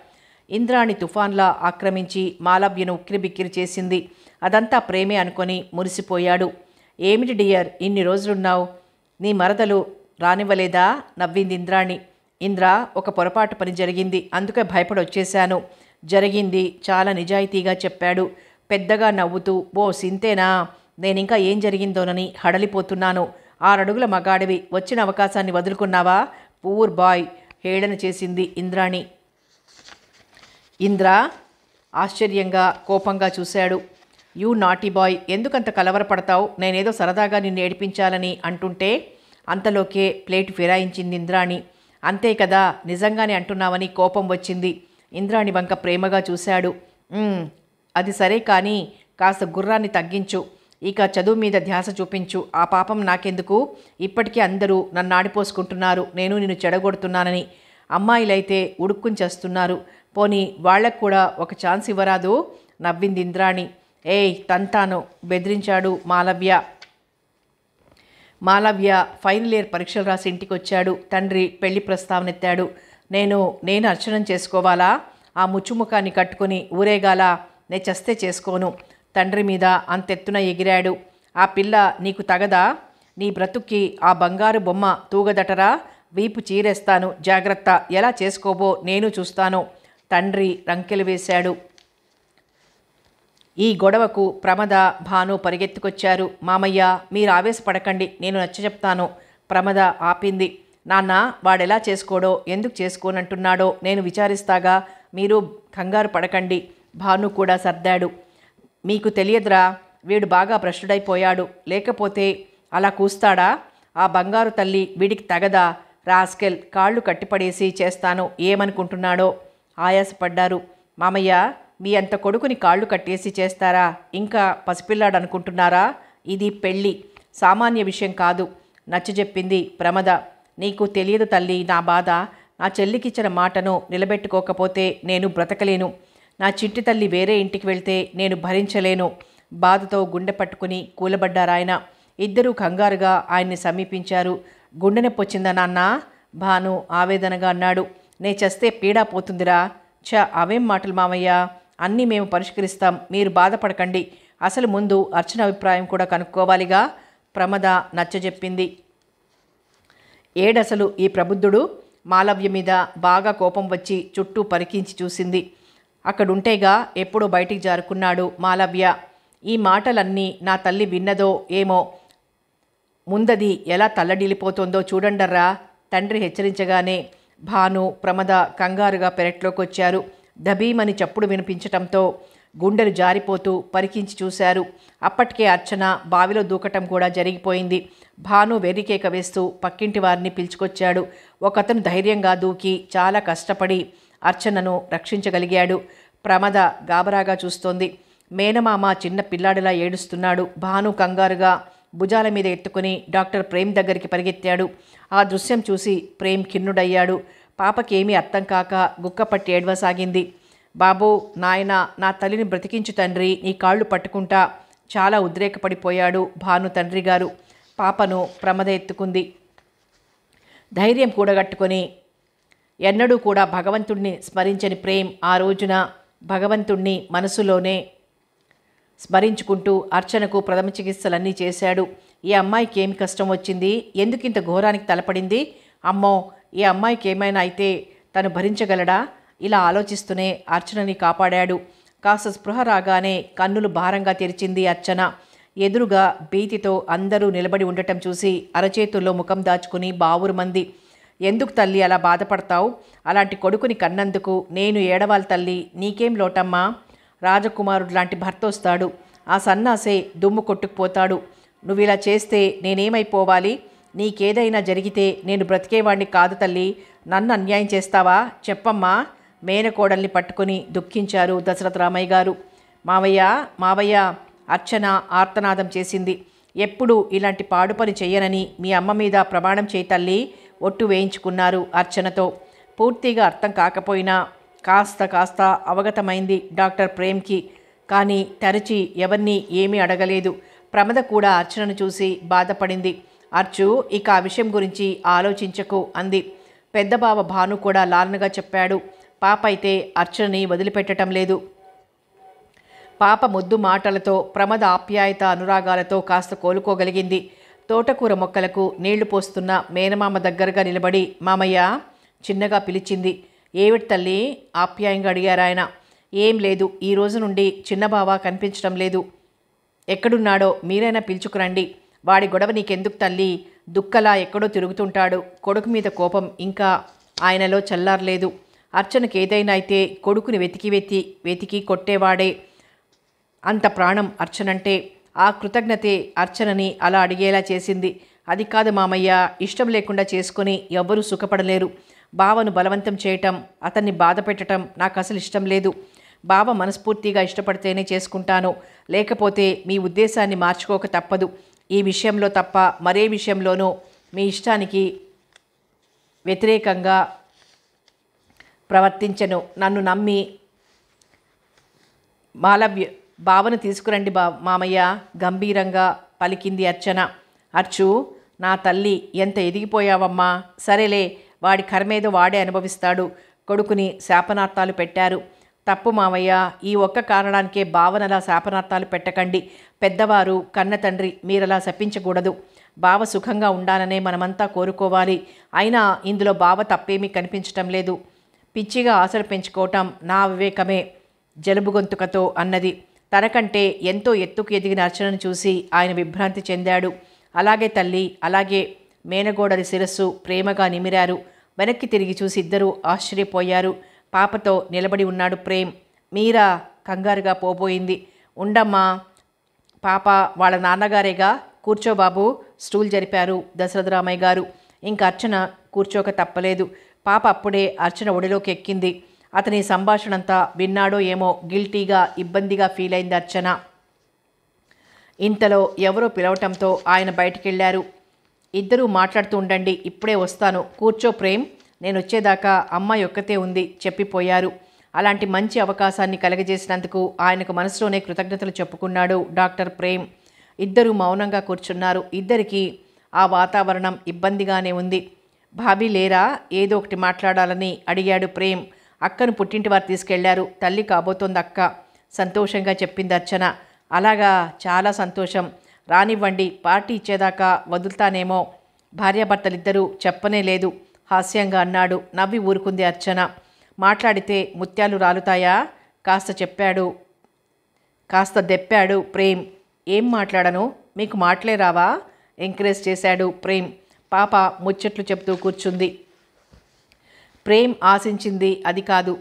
ఇంద్రాణి తుఫాన్లా ఆక్రమించి మాలవ్యను ఉక్కిరిబిక్కిరి చేసింది. అదంతా ప్రేమే అనుకొని మురిసిపోయాడు. ఏమిటి డియర్, ఇన్ని రోజులున్నావు? నీ మరదలు రానివ్వలేదా? నవ్వింది ఇంద్రాణి. ఇంద్ర, ఒక పొరపాటు పని జరిగింది, అందుకే భయపడి వచ్చేశాను. జరిగింది చాలా నిజాయితీగా చెప్పాడు, పెద్దగా నవ్వుతూ. ఓ సింతేనా? నేనింకా ఏం జరిగిందోనని హడలిపోతున్నాను. 6 అడుగుల మగాడివి, వచ్చిన అవకాశాన్ని వదులుకున్నావా? పూర్ బాయ్, హేళన చేసింది ఇంద్రాణి. ఇంద్ర ఆశ్చర్యంగా కోపంగా చూశాడు. యూ నాటీ బాయ్, ఎందుకంత కలవరపడతావు? నేనేదో సరదాగా నిన్ను ఏడిపించాలని అంటుంటే అంతలోకే ప్లేట్ ఫిరాయించింది ఇంద్రాణి. అంతే కదా, నిజంగానే అంటున్నావని కోపం వచ్చింది. ఇంద్రాణి వంక ప్రేమగా చూశాడు. అది సరే కానీ కాస్త గుర్రాన్ని తగ్గించు, ఇక చదువు మీద ధ్యాస చూపించు. ఆ పాపం నాకెందుకు? ఇప్పటికీ అందరూ నన్ను ఆడిపోసుకుంటున్నారు నేను నిన్ను చెడగొడుతున్నానని. అమ్మాయిలైతే ఉడుక్కుని చేస్తున్నారు. పోనీ వాళ్లకు కూడా ఒక ఛాన్స్ ఇవ్వరాదు? నవ్వింది ఇంద్రాణి. ఏయ్ తంతాను, బెదిరించాడు మాలవ్య. మాలవ్య ఫైనల్ ఇయర్ పరీక్షలు రాసి ఇంటికి వచ్చాడు. తండ్రి పెళ్లి ప్రస్తావనెత్తాడు. నేను అర్చనం చేసుకోవాలా? ఆ ముచ్చుముఖాన్ని కట్టుకుని ఊరేగాల? నే చస్తే చేసుకోను. తండ్రి మీద అంతెత్తున ఎగిరాడు. ఆ పిల్ల నీకు తగదా? నీ బ్రతుక్కి ఆ బంగారు బొమ్మ తూగదటరా? వీపు చీరేస్తాను, జాగ్రత్త. ఎలా చేసుకోబో నేను చూస్తాను. తండ్రి రంకెలు వేశాడు. ఈ గొడవకు ప్రమద, భాను పరిగెత్తుకొచ్చారు. మామయ్య, మీరు ఆవేశపడకండి, నేను నచ్చచెప్తాను. ప్రమద ఆపింది. నాన్న, వాడెలా చేసుకోడో, ఎందుకు చేసుకోనంటున్నాడో నేను విచారిస్తాగా, మీరు కంగారు పడకండి. భాను కూడా సర్దాడు. మీకు తెలియదురా, వీడు బాగా భ్రష్టుడైపోయాడు. లేకపోతే అలా కూస్తాడా? ఆ బంగారు తల్లి వీడికి తగదా? రాస్కెల్, కాళ్ళు కట్టిపడేసి చేస్తాను. ఏమనుకుంటున్నాడో? ఆయాసపడ్డారు. మామయ్య, మీ అంత కొడుకుని కాళ్ళు కట్టేసి చేస్తారా? ఇంకా పసిపిల్లాడు అనుకుంటున్నారా? ఇది పెళ్ళి, సామాన్య విషయం కాదు. నచ్చజెప్పింది ప్రమద. నీకు తెలియదు తల్లి నా బాధ. నా చెల్లికిచ్చిన మాటను నిలబెట్టుకోకపోతే నేను బ్రతకలేను. నా చిట్టి తల్లి వేరే ఇంటికి వెళ్తే నేను భరించలేను. బాధతో గుండె పట్టుకుని కూలబడ్డారాయన. ఇద్దరూ కంగారుగా ఆయన్ని సమీపించారు. గుండె నొప్పి వచ్చిందా నాన్న? భాను ఆవేదనగా అన్నాడు. నే చస్తే పీడా పోతుందిరా. అవేం మాటలు మామయ్య, అన్నీ మేము పరిష్కరిస్తాం, మీరు బాధపడకండి. అసలు ముందు అర్చన అభిప్రాయం కూడా కనుక్కోవాలిగా. ప్రమద నచ్చజెప్పింది. ఏడసలు ఈ ప్రబుద్ధుడు? మాలవ్య మీద బాగా కోపం వచ్చి చుట్టూ పరికించి చూసింది. అక్కడుంటేగా ఎప్పుడూ బయటికి జారుకున్నాడు మాలవ్య. ఈ మాటలన్నీ నా తల్లి విన్నదో ఏమో, ముందది ఎలా తల్లడిల్లిపోతుందో చూడండర్రా, తండ్రి హెచ్చరించగానే భాను, ప్రమద కంగారుగా పెరట్లోకొచ్చారు. దబీమని చప్పుడు వినిపించటంతో గుండెలు జారిపోతూ పరికించి చూశారు. అప్పటికే అర్చన బావిలో దూకటం కూడా జరిగిపోయింది. భాను వెర్రికేక వేస్తూ పక్కింటి వారిని పిలుచుకొచ్చాడు. ఒకతను ధైర్యంగా దూకి చాలా కష్టపడి అర్చనను రక్షించగలిగాడు. ప్రమద గాబరాగా చూస్తోంది. మేనమామ చిన్న పిల్లాడిలా ఏడుస్తున్నాడు. భాను కంగారుగా భుజాల మీద ఎత్తుకుని డాక్టర్ ప్రేమ్ దగ్గరికి పరిగెత్తాడు. ఆ దృశ్యం చూసి ప్రేమ్ ఖిన్నుడయ్యాడు. పాపకేమీ అర్థం కాక గుక్కపట్టి ఏడవసాగింది. బాబూ, నాయన, నా తల్లిని బ్రతికించు తండ్రి, నీ కాళ్ళు పట్టుకుంటా. చాలా ఉద్రేకపడిపోయాడు భాను తండ్రి గారు. పాపను ప్రమద ఎత్తుకుంది. ధైర్యం కూడగట్టుకొని ఎన్నడూ కూడా భగవంతుణ్ణి స్మరించని ప్రేమ్ ఆ రోజున భగవంతుణ్ణి మనసులోనే స్మరించుకుంటూ అర్చనకు ప్రథమ చికిత్సలన్నీ చేశాడు. ఈ అమ్మాయికి ఏమి కష్టం వచ్చింది? ఎందుకింత ఘోరానికి తలపడింది? అమ్మో, ఈ అమ్మాయికి ఏమైనా అయితే తను భరించగలడా? ఇలా ఆలోచిస్తూనే అర్చనని కాపాడాడు. కాస్త స్పృహ రాగానే కన్నులు భారంగా తెరిచింది అర్చన. ఎదురుగా భీతితో అందరూ నిలబడి ఉండటం చూసి అరచేతుల్లో ముఖం దాచుకుని బావురుమంది. ఎందుకు తల్లి అలా బాధపడతావు? అలాంటి కొడుకుని కన్నందుకు నేను ఏడవాలి తల్లి, నీకేం లోటమ్మా? రాజకుమారుడు లాంటి భర్త వస్తాడు, ఆ సన్నాసే దుమ్ము కొట్టుకుపోతాడు. నువ్విలా చేస్తే నేనేమైపోవాలి? నీకేదైనా జరిగితే నేను బ్రతికేవాణ్ణి కాదు తల్లి. నన్ను అన్యాయం చేస్తావా? చెప్పమ్మా. మేనకోడల్ని పట్టుకుని దుఃఖించారు దశరథ రామయ్య గారు. మావయ్య మావయ్య అర్చన ఆర్తనాదం చేసింది. ఎప్పుడు ఇలాంటి పాడు పని చెయ్యనని మీ అమ్మ మీద ప్రమాణం చేయి తల్లి, ఒట్టు వేయించుకున్నారు అర్చనతో. పూర్తిగా అర్థం కాకపోయినా కాస్త అవగతమైంది డాక్టర్ ప్రేమ్కి. కానీ తరచి ఎవరిని ఏమీ అడగలేదు. ప్రమద కూడా అర్చనను చూసి బాధపడింది. అర్చు, ఇక ఆ విషయం గురించి ఆలోచించకు అంది. పెద్ద బావ భాను కూడా లాలనగా చెప్పాడు. పాప అయితే అర్చనని వదిలిపెట్టడం లేదు. పాప ముద్దు మాటలతో, ప్రమద ఆప్యాయత అనురాగాలతో కాస్త కోలుకోగలిగింది. తోటకూర మొక్కలకు నీళ్లు పోస్తున్న మేనమామ దగ్గరగా నిలబడి మామయ్య చిన్నగా పిలిచింది. ఏమిటి తల్లి ఆప్యాయంగా అడిగారాయన. ఏం లేదు, ఈ రోజు నుండి చిన్నబావ కనిపించడం లేదు. ఎక్కడున్నాడో మీరైనా పిలుచుకురండి. వాడి గొడవ నీకెందుకు తల్లి, దుక్కలా ఎక్కడో తిరుగుతుంటాడు. కొడుకు మీద కోపం ఇంకా ఆయనలో చల్లారలేదు. అర్చనకి ఏదైనా అయితే కొడుకుని వెతికి కొట్టేవాడే. అంత ప్రాణం అర్చనంటే. ఆ కృతజ్ఞతే అర్చనని అలా అడిగేలా చేసింది. అది కాదు మామయ్య, ఇష్టం లేకుండా చేసుకుని ఎవ్వరూ సుఖపడలేరు. బావను బలవంతం చేయటం, అతన్ని బాధ పెట్టడం నాకు అసలు ఇష్టం లేదు. బావ మనస్ఫూర్తిగా ఇష్టపడితేనే చేసుకుంటాను. లేకపోతే మీ ఉద్దేశాన్ని మార్చుకోక తప్పదు. ఈ విషయంలో తప్ప మరే విషయంలోనూ మీ ఇష్టానికి వ్యతిరేకంగా ప్రవర్తించను. నన్ను నమ్మి మాలవ్య బావను తీసుకురండి మామయ్య గంభీరంగా పలికింది అర్చన. అర్చు, నా తల్లి ఎంత ఎదిగిపోయావమ్మా. సరేలే, వాడి కర్మేదో వాడే అనుభవిస్తాడు. కొడుకుని శాపనార్థాలు పెట్టారు. తప్పు మామయ్య, ఈ ఒక్క కారణానికే బావనలా శాపనార్థాలు పెట్టకండి. పెద్దవారు, కన్న తండ్రి, మీరలా శపించకూడదు. బావ సుఖంగా ఉండాలనే మనమంతా కోరుకోవాలి. అయినా ఇందులో బావ తప్పేమీ కనిపించటం లేదు. పిచ్చిగా ఆశలు పెంచుకోవటం నా వివేకమే జలుబు గొంతుకతో అన్నది. తనకంటే ఎంతో ఎత్తుకు ఎదిగిన అర్చనను చూసి ఆయన విభ్రాంతి చెందాడు. అలాగే తల్లి, అలాగే. మేనగోడలి శిరస్సు ప్రేమగా నిమిరారు. వెనక్కి తిరిగి చూసి ఇద్దరూ ఆశ్చర్యపోయారు. పాపతో నిలబడి ఉన్నాడు ప్రేమ్. మీరా కంగారుగా పోబోయింది. ఉండమ్మా, పాప వాళ్ళ నాన్నగారేగా, కూర్చోబాబు. స్టూల్ జరిపారు దశరథరామయ్య గారు. ఇంక అర్చన కూర్చోక తప్పలేదు. పాప అప్పుడే అర్చన ఒడిలోకి ఎక్కింది. అతని సంభాషణంతా విన్నాడో ఏమో గిల్టీగా, ఇబ్బందిగా ఫీల్ అయింది అర్చన. ఇంతలో ఎవరో పిలవటంతో ఆయన బయటికెళ్లారు. ఇద్దరూ మాట్లాడుతూ ఉండండి, ఇప్పుడే వస్తాను. కూర్చో ప్రేమ్, నేను వచ్చేదాకా అమ్మాయి ఒక్కతే ఉంది చెప్పిపోయారు. అలాంటి మంచి అవకాశాన్ని కలగజేసినందుకు ఆయనకు మనసులోనే కృతజ్ఞతలు చెప్పుకున్నాడు డాక్టర్ ప్రేమ్. ఇద్దరూ మౌనంగా కూర్చున్నారు. ఇద్దరికీ ఆ వాతావరణం ఇబ్బందిగానే ఉంది. భాబీ లేరా, ఏదో ఒకటి మాట్లాడాలని అడిగాడు ప్రేమ్. అక్కను పుట్టింటి వారు తీసుకెళ్లారు. తల్లి కాబోతోంది అక్క, సంతోషంగా చెప్పింది అర్చన. అలాగా, చాలా సంతోషం. రానివ్వండి, పార్టీ ఇచ్చేదాకా వదులుతానేమో. భార్యాభర్తలిద్దరూ చెప్పనే లేదు హాస్యంగా అన్నాడు. నవ్వి ఊరుకుంది అర్చన. మాట్లాడితే ముత్యాలు రాలుతాయా? కాస్త దెప్పాడు ప్రేమ్. ఏం మాట్లాడను, మీకు మాటలే రావా? ఎంకరేజ్ చేశాడు ప్రేమ్. పాప ముచ్చట్లు చెప్తూ కూర్చుంది. ప్రేమ్ ఆశించింది అది కాదు,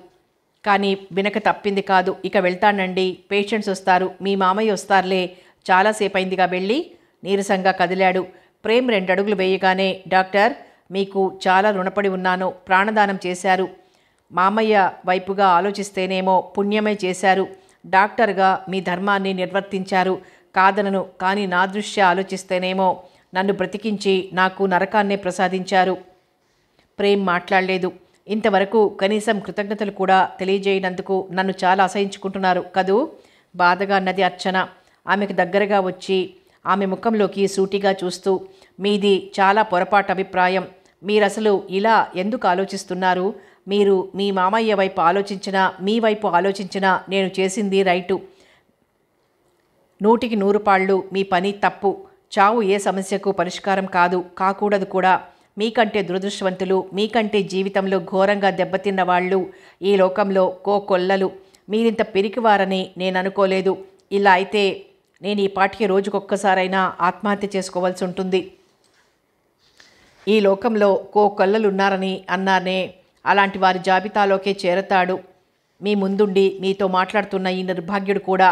కానీ వినక తప్పింది కాదు. ఇక వెళ్తానండి, పేషెంట్స్ వస్తారు. మీ మామయ్య వస్తారులే, చాలాసేపు అయిందిగా వెళ్ళి. నీరసంగా కదిలాడు. ప్రేమ్ 2 అడుగులు వేయగానే, డాక్టర్, మీకు చాలా రుణపడి ఉన్నాను. ప్రాణదానం చేశారు. మామయ్య వైపుగా ఆలోచిస్తేనేమో పుణ్యమే చేశారు. డాక్టర్గా మీ ధర్మాన్ని నిర్వర్తించారు, కాదనను. కానీ నా దృష్ట్యా ఆలోచిస్తేనేమో నన్ను బ్రతికించి నాకు నరకాన్నే ప్రసాదించారు. ప్రేమ్ మాట్లాడలేదు. ఇంతవరకు కనీసం కృతజ్ఞతలు కూడా తెలియజేయనందుకు నన్ను చాలా అసహించుకుంటున్నారు కదూ? బాధగా అన్నది అర్చన. ఆమెకు దగ్గరగా వచ్చి ఆమె ముఖంలోకి సూటిగా చూస్తూ, మీది చాలా పొరపాటు అభిప్రాయం. మీరసలు ఇలా ఎందుకు ఆలోచిస్తున్నారు? మీరు మీ మామయ్య వైపు ఆలోచించినా, మీ వైపు ఆలోచించినా నేను చేసింది రైటు. 100కి 100 పాళ్ళు మీ పని తప్పు. చావు ఏ సమస్యకు పరిష్కారం కాదు, కాకూడదు కూడా. మీకంటే దురదృష్టవంతులు, మీకంటే జీవితంలో ఘోరంగా దెబ్బతిన్న వాళ్ళు ఈ లోకంలో కోకొల్లలు. మీరింత పిరికివారని నేను అనుకోలేదు. ఇలా అయితే నేను ఈ పాటికి రోజుకొక్కసారైనా ఆత్మహత్య చేసుకోవాల్సి ఉంటుంది. ఈ లోకంలో కోకొల్లలున్నారని అన్నానే, అలాంటి వారి జాబితాలోకే చేరతాడు మీ ముందుండి మీతో మాట్లాడుతున్న ఈ నిర్భాగ్యుడు కూడా,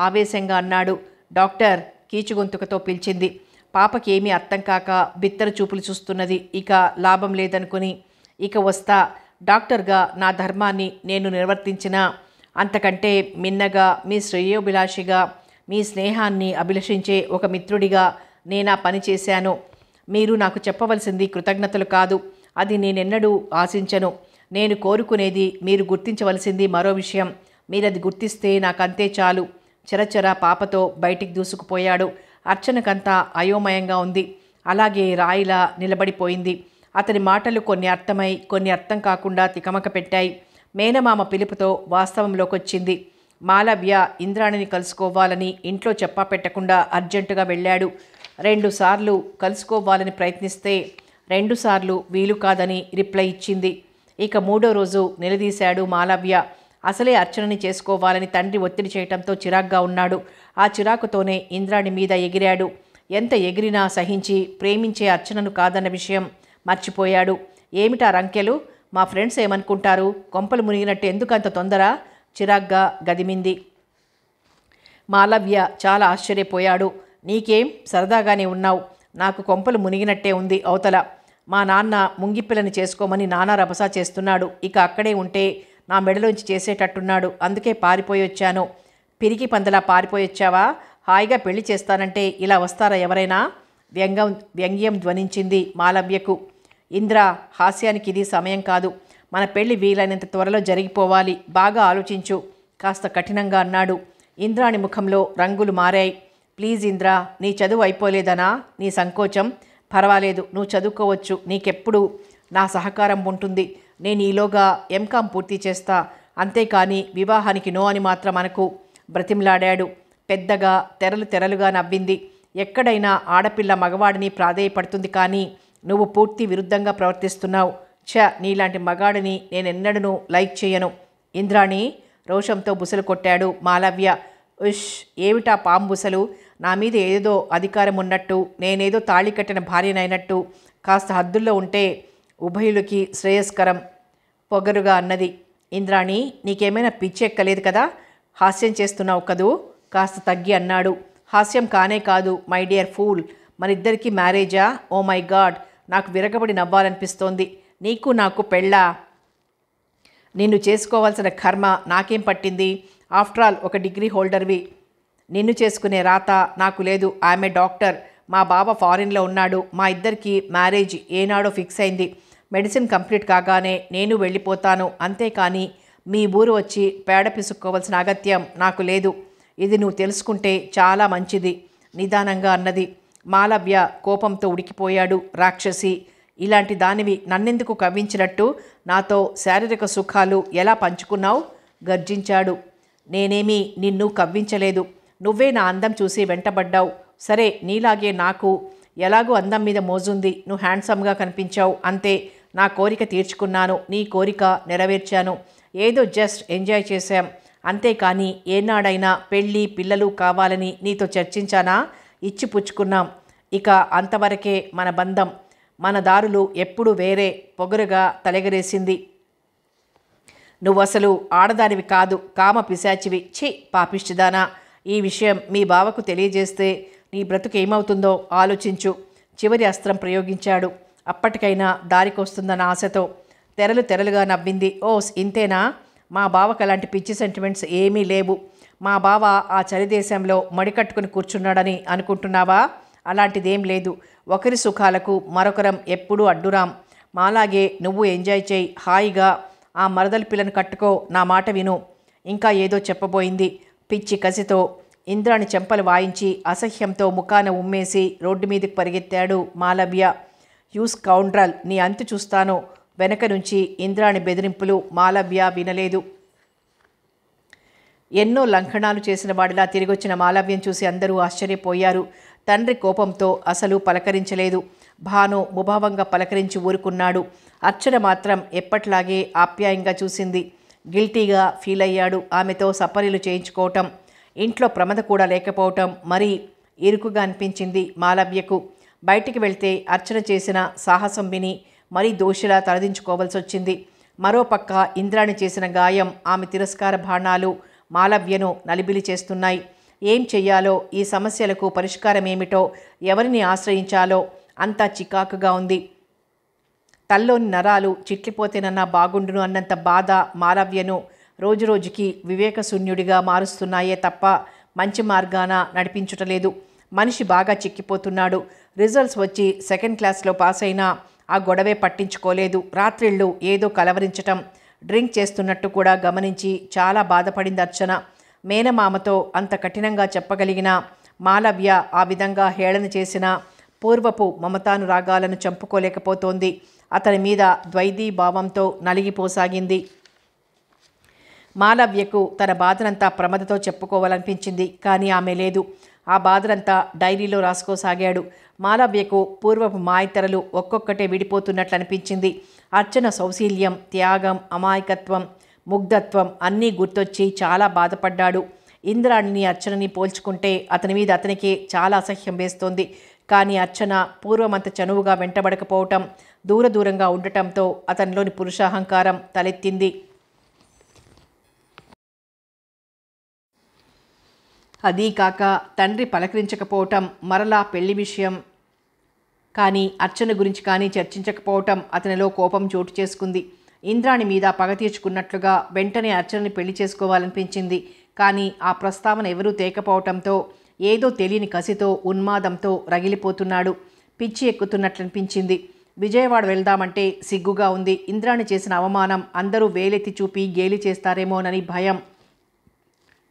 ఆవేశంగా అన్నాడు. డాక్టర్, కీచుగొంతుకతో పిలిచింది. పాపకి ఏమీ అర్థం కాక బిత్తర చూపులు చూస్తున్నది. ఇక లాభం లేదనుకుని, ఇక వస్తా. డాక్టర్గా నా ధర్మాన్ని నేను నిర్వర్తించినా అంతకంటే మిన్నగా మీ శ్రేయోభిలాషిగా మీ స్నేహాన్ని అభిలషించే ఒక మిత్రుడిగా నేనా పని చేశాను. మీరు నాకు చెప్పవలసింది కృతజ్ఞతలు కాదు, అది నేనెన్నడూ ఆశించను. నేను కోరుకునేది మీరు గుర్తించవలసింది మరో విషయం. మీరది గుర్తిస్తే నాకంతే చాలు. చరచర పాపతో బయటికి దూసుకుపోయాడు. అర్చనకంతా అయోమయంగా ఉంది. అలాగే రాయిలా నిలబడిపోయింది. అతని మాటలు కొన్ని అర్థమై కొన్ని అర్థం కాకుండా తికమక పెట్టాయి. మేనమామ పిలుపుతో వాస్తవంలోకొచ్చింది. మాలవ్య ఇంద్రాణిని కలుసుకోవాలని ఇంట్లో చెప్పా పెట్టకుండా అర్జెంటుగా వెళ్ళాడు. 2 సార్లు కలుసుకోవాలని ప్రయత్నిస్తే 2 సార్లు వీలు కాదని రిప్లై ఇచ్చింది. ఇక 3వ రోజు నిలదీశాడు మాలవ్య. అసలే అర్చనని చేసుకోవాలని తండ్రి ఒత్తిడి చేయటంతో చిరాగ్గా ఉన్నాడు. ఆ చిరాకుతోనే ఇంద్రాణి మీద ఎగిరాడు. ఎంత ఎగిరినా సహించి ప్రేమించే అర్చనను కాదన్న విషయం మర్చిపోయాడు. ఏమిటా రంకెలు? మా ఫ్రెండ్స్ ఏమనుకుంటారు? కొంపలు మునిగినట్టు ఎందుకంత తొందర? చిరాగ్గా గదిమింది. మాలవ్య చాలా ఆశ్చర్యపోయాడు. నీకేం, సరదాగానే ఉన్నావు. నాకు కొంపలు మునిగినట్టే ఉంది అవతల. మా నాన్న ముంగిపిల్లని చేసుకోమని నానా రభసా చేస్తున్నాడు. ఇక అక్కడే ఉంటే నా మెడలోంచి చేసేటట్టున్నాడు. అందుకే పారిపోయి వచ్చాను. పిరికి పందలా పారిపోయి వచ్చావా? హాయిగా పెళ్లి చేస్తానంటే ఇలా వస్తారా ఎవరైనా? వ్యంగ్యం ధ్వనించింది మాలవ్యకు. ఇంద్ర, హాస్యానికి ఇది సమయం కాదు. మన పెళ్లి వీలైనంత త్వరలో జరిగిపోవాలి. బాగా ఆలోచించు, కాస్త కఠినంగా అన్నాడు. ఇంద్రాణి ముఖంలో రంగులు మారాయి. ప్లీజ్ ఇంద్ర, నీ చదువు అయిపోలేదనా నీ సంకోచం? పర్వాలేదు, నువ్వు చదువుకోవచ్చు. నీకెప్పుడు నా సహకారం ఉంటుంది. నేను ఈలోగా ఎంకాం పూర్తి చేస్తా. అంతేకాని వివాహానికి నో అని మాత్రం అనకు బ్రతిమలాడాడు. పెద్దగా తెరలుగా నవ్వింది. ఎక్కడైనా ఆడపిల్ల మగవాడిని ప్రాధేయపడుతుంది, కానీ నువ్వు పూర్తి విరుద్ధంగా ప్రవర్తిస్తున్నావు. నీలాంటి మగాడిని నేనెన్నడూ లైక్ చేయను. ఇంద్రాణి రోషంతో బుసలు కొట్టాడు మాలవ్య. ఉష్, ఏమిటా పాంబుసలు? నా మీద ఏదో అధికారం ఉన్నట్టు, నేనేదో తాళి కట్టిన భార్యనైనట్టు. కాస్త హద్దుల్లో ఉంటే ఉభయులకి శ్రేయస్కరం పొగరుగా అన్నది. ఇంద్రాణి, నీకేమైనా పిచ్చెక్కలేదు కదా? హాస్యం చేస్తున్నావు కదూ? కాస్త తగ్గి అన్నాడు. హాస్యం కానే కాదు మై డియర్ ఫూల్. మనిద్దరికీ మ్యారేజా? ఓ మై గాడ్, నాకు విరగబడి నవ్వాలనిపిస్తోంది. నీకు నాకు పెళ్ళా? నిన్ను చేసుకోవాల్సిన కర్మ నాకేం పట్టింది? ఆఫ్టర్ ఆల్ ఒక డిగ్రీ హోల్డర్వి. నిన్ను చేసుకునే రాత నాకు లేదు. ఆమె డాక్టర్. మా బావ ఫారిన్లో ఉన్నాడు. మా ఇద్దరికి మ్యారేజ్ ఏనాడో ఫిక్స్ అయింది. మెడిసిన్ కంప్లీట్ కాగానే నేను వెళ్ళిపోతాను. అంతేకాని మీ ఊరు వచ్చి పేడ పిసుక్కోవాల్సిన అగత్యం నాకు లేదు. ఇది నువ్వు తెలుసుకుంటే చాలా మంచిది, నిదానంగా అన్నది. మాలవ్య కోపంతో ఉడికిపోయాడు. రాక్షసి, ఇలాంటి దానివి నన్నెందుకు కవ్వించినట్టు? నాతో శారీరక సుఖాలు ఎలా పంచుకున్నావు? గర్జించాడు. నేనేమీ నిన్ను కవ్వించలేదు. నువ్వే నా అందం చూసి వెంటబడ్డావు. సరే, నీలాగే నాకు ఎలాగూ అందం మీద మోజుంది. నువ్వు హ్యాండ్సమ్గా కనిపించావు, అంతే. నా కోరిక తీర్చుకున్నాను, నీ కోరిక నెరవేర్చాను. ఏదో జస్ట్ ఎంజాయ్ చేశాం, అంతేకాని ఏనాడైనా పెళ్ళి పిల్లలు కావాలని నీతో చర్చించానా? ఇచ్చి పుచ్చుకున్నాం. ఇక అంతవరకే మన బంధం. మన దారులు ఎప్పుడూ వేరే. పొగరుగా తలెగరేసింది. నువ్వసలు ఆడదానివి కాదు, కామ పిశాచివి. ఛీ, పాపిష్టిదానా! ఈ విషయం మీ బావకు తెలియజేస్తే నీ బ్రతుకేమవుతుందో ఆలోచించు. చివరి అస్త్రం ప్రయోగించాడు. అప్పటికైనా దారికొస్తుందన్న ఆశతో. తెరలుగా నవ్వింది. ఓస్, ఇంతేనా? మా బావకు అలాంటి పిచ్చి సెంటిమెంట్స్ ఏమీ లేవు. మా బావ ఆ చలిదేశంలో మడికట్టుకుని కూర్చున్నాడని అనుకుంటున్నావా? అలాంటిదేం లేదు. ఒకరి సుఖాలకు మరొకరం ఎప్పుడూ అడ్డురాం. మాలాగే నువ్వు ఎంజాయ్ చేయి హాయిగా. ఆ మరదలి పిల్లను కట్టుకో, నా మాట విను. ఇంకా ఏదో చెప్పబోయింది. పిచ్చి కసితో ఇంద్రాణి చెంపలు వాయించి అసహ్యంతో ముఖాన ఉమ్మేసి రోడ్డు మీదకి పరిగెత్తాడు మాలవ్య. యూ స్కౌండ్రల్, నీ అంతు చూస్తాను. వెనక నుంచి ఇంద్రాణి బెదిరింపులు మాలవ్య వినలేదు. ఎన్నో లంఘనాలు చేసిన వాడిలా తిరిగొచ్చిన మాలవ్యం చూసి అందరూ ఆశ్చర్యపోయారు. తండ్రి కోపంతో అసలు పలకరించలేదు. భాను ముభావంగా పలకరించి ఊరుకున్నాడు. అర్చన మాత్రం ఎప్పట్లాగే ఆప్యాయంగా చూసింది. గిల్టీగా ఫీల్ అయ్యాడు. ఆమెతో సపరీలు చేయించుకోవటం, ఇంట్లో ప్రమద కూడా లేకపోవటం మరీ ఇరుకుగా అనిపించింది మాలవ్యకు. బయటికి వెళ్తే అర్చన చేసిన సాహసం విని మరీ దోషిలా తలదించుకోవాల్సి వచ్చింది. మరోపక్క ఇంద్రాణి చేసిన గాయం, ఆమె తిరస్కార బాణాలు మాలవ్యను నలిబిలి చేస్తున్నాయి. ఏం చెయ్యాలో, ఈ సమస్యలకు పరిష్కారం ఏమిటో, ఎవరిని ఆశ్రయించాలో అంతా చికాకుగా ఉంది. తల్లోని నరాలు చిట్లిపోతేనన్నా బాగుండును అన్నంత బాధ మాలవ్యను రోజురోజుకి వివేకశూన్యుడిగా మారుస్తున్నాయే తప్ప మంచి మార్గాన నడిపించుటలేదు. మనిషి బాగా చిక్కిపోతున్నాడు. రిజల్ట్స్ వచ్చి సెకండ్ క్లాస్లో పాస్ అయినా ఆ గొడవే పట్టించుకోలేదు. రాత్రిళ్ళు ఏదో కలవరించటం, డ్రింక్ చేస్తున్నట్టు కూడా గమనించి చాలా బాధపడింది అర్చన. మేనమామతో అంత కఠినంగా చెప్పగలిగిన మాలవ్య ఆ విధంగా హేళన చేసిన పూర్వపు మమతానురాగాలను చంపుకోలేకపోతోంది. అతని మీద ద్వైతీ భావంతో నలిగిపోసాగింది. మాలవ్యకు తన బాధనంతా ప్రమదతో చెప్పుకోవాలనిపించింది. కానీ ఆమె లేదు. ఆ బాధనంతా డైరీలో రాసుకోసాగాడు. మాలవ్యకు పూర్వపు మాయతరలు ఒక్కొక్కటే విడిపోతున్నట్లు అనిపించింది. అర్చన సౌశీల్యం, త్యాగం, అమాయకత్వం, ముగ్ధత్వం అన్నీ గుర్తొచ్చి చాలా బాధపడ్డాడు. ఇంద్రాణిని అర్చనని పోల్చుకుంటే అతని మీద అతనికే చాలా అసహ్యం వేస్తోంది. కానీ అర్చన పూర్వమంత చనువుగా వెంటబడకపోవటం, దూరంగా ఉండటంతో అతనిలోని పురుషాహంకారం తలెత్తింది. అదీ కాక తండ్రి పలకరించకపోవటం, మరలా పెళ్లి విషయం కానీ అర్చన గురించి కానీ చర్చించకపోవటం అతనిలో కోపం చోటు చేసుకుంది. ఇంద్రాణి మీద పగ తీర్చుకున్నట్లుగా వెంటనే అర్చనని పెళ్లి చేసుకోవాలనిపించింది. కానీ ఆ ప్రస్తావన ఎవరూ తేకపోవటంతో ఏదో తెలియని కసితో, ఉన్మాదంతో రగిలిపోతున్నాడు. పిచ్చి ఎక్కుతున్నట్లనిపించింది. విజయవాడ వెళ్దామంటే సిగ్గుగా ఉంది. ఇంద్రాణి చేసిన అవమానం అందరూ వేలెత్తి చూపి గేలి చేస్తారేమోనని భయం.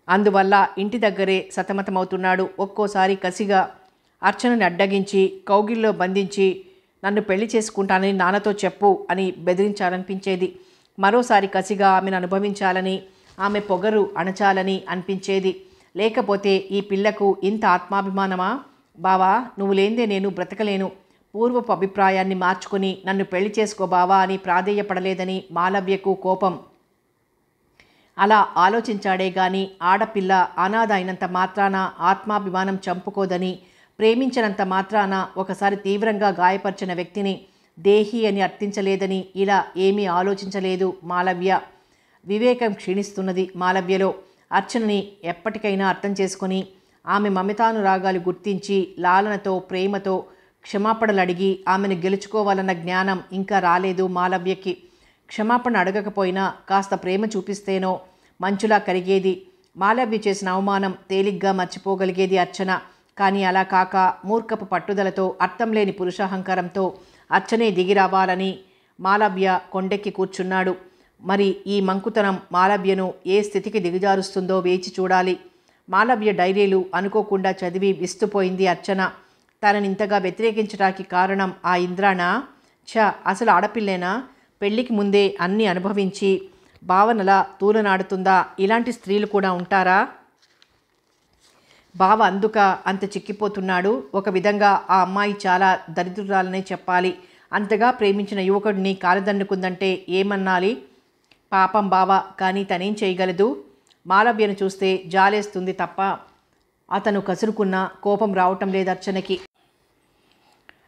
అందువల్ల ఇంటి దగ్గరే సతమతమవుతున్నాడు. ఒక్కోసారి కసిగా అర్చనని అడ్డగించి కౌగిల్లో బంధించి నన్ను పెళ్లి చేసుకుంటానని నాన్నతో చెప్పు అని బెదిరించాలనిపించేది. మరోసారి కసిగా ఆమెను అనుభవించాలని, ఆమె పొగరు అణచాలని అనిపించేది. లేకపోతే ఈ పిల్లకు ఇంత ఆత్మాభిమానమా? బావా, నువ్వు లేందే నేను బ్రతకలేను. పూర్వపు అభిప్రాయాన్ని మార్చుకుని నన్ను పెళ్లి చేసుకో బావా అని ప్రాధేయపడలేదని మాలవ్యకు కోపం. అలా ఆలోచించాడే గాని ఆడపిల్ల అనాథ అయినంత మాత్రాన ఆత్మాభిమానం చంపుకోదని, ప్రేమించినంత మాత్రాన ఒకసారి తీవ్రంగా గాయపరిచిన వ్యక్తిని దేహి అని అర్థించలేదని ఇలా ఏమీ ఆలోచించలేదు మాలవ్య. వివేకం క్షీణిస్తున్నది మాలవ్యలో. అర్చనని ఎప్పటికైనా అర్థం చేసుకుని ఆమె మమతానురాగాలు గుర్తించి లాలనతో, ప్రేమతో క్షమాపణలు అడిగి ఆమెను గెలుచుకోవాలన్న జ్ఞానం ఇంకా రాలేదు మాలవ్యకి. క్షమాపణ అడగకపోయినా కాస్త ప్రేమ చూపిస్తేనో మంచులా కరిగేది. మాలవ్య చేసిన అవమానం తేలిగ్గా మర్చిపోగలిగేది అర్చన. కానీ అలా కాక మూర్ఖపు పట్టుదలతో, అర్థం లేని పురుషాహంకారంతో అర్చనే దిగిరావాలని మాలవ్య కొండెక్కి కూర్చున్నాడు. మరి ఈ మంకుతనం మాలవ్యను ఏ స్థితికి దిగజారుస్తుందో వేచి చూడాలి. మాలవ్య డైరీలు అనుకోకుండా చదివి విస్తుపోయింది అర్చన. తననింతగా వ్యతిరేకించడానికి కారణం ఆ ఇంద్రాణ? అసలు ఆడపిల్లేనా? పెళ్లికి ముందే అన్నీ అనుభవించి భావనలా తూలనాడుతుందా? ఇలాంటి స్త్రీలు కూడా ఉంటారా? బావ అందుక అంత చిక్కిపోతున్నాడు. ఒక విధంగా ఆ అమ్మాయి చాలా దరిద్రురాలనే చెప్పాలి. అంతగా ప్రేమించిన యువకుడిని కాలదన్నుకుందంటే ఏమన్నాలి? పాపం బావ. కానీ తనేం చేయగలదు? మాలవ్యను చూస్తే జాలేస్తుంది తప్ప అతను కసురుకున్న కోపం రావటం లేదు అర్చనకి.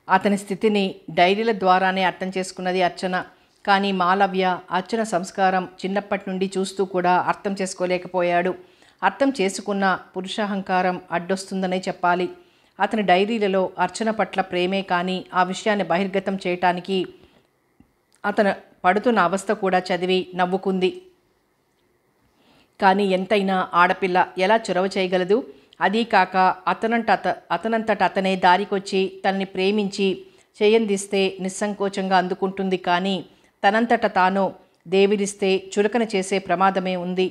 అతని స్థితిని డైరీల ద్వారానే అర్థం చేసుకున్నది అర్చన. కానీ మాలవ్య అర్చన సంస్కారం చిన్నప్పటి నుండి చూస్తూ కూడా అర్థం చేసుకోలేకపోయాడు. అర్థం చేసుకున్న పురుషాహంకారం అడ్డొస్తుందనే చెప్పాలి. అతని డైరీలలో అర్చన పట్ల ప్రేమే కానీ ఆ విషయాన్ని బహిర్గతం చేయటానికి అతను పడుతున్న అవస్థ కూడా చదివి నవ్వుకుంది. కానీ ఎంతైనా ఆడపిల్ల ఎలా చొరవ చేయగలదు? అదీ కాక అతనంతట అతనే దారికొచ్చి తనని ప్రేమించి చేయందిస్తే నిస్సంకోచంగా అందుకుంటుంది. కానీ తనంతట తాను దేవిరిస్తే చులకన చేసే ప్రమాదమే ఉంది.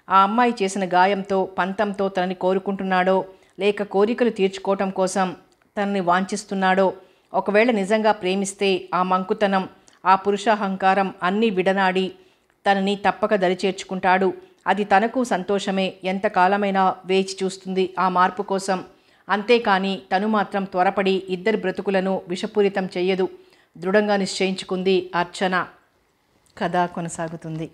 ఆ అమ్మాయి చేసిన గాయంతో, పంతంతో తనని కోరుకుంటున్నాడో లేక కోరికలు తీర్చుకోవటం కోసం తనని వాంఛిస్తున్నాడో? ఒకవేళ నిజంగా ప్రేమిస్తే ఆ మంకుతనం, ఆ పురుషాహంకారం అన్నీ విడనాడి తనని తప్పక దరిచేర్చుకుంటాడు. అది తనకు సంతోషమే. ఎంతకాలమైనా వేచి చూస్తుంది ఆ మార్పు కోసం. అంతేకాని తను మాత్రం త్వరపడి ఇద్దరి బ్రతుకులను విషపూరితం చెయ్యదు. దృఢంగా నిశ్చయించుకుంది అర్చన. కథ కొనసాగుతుంది.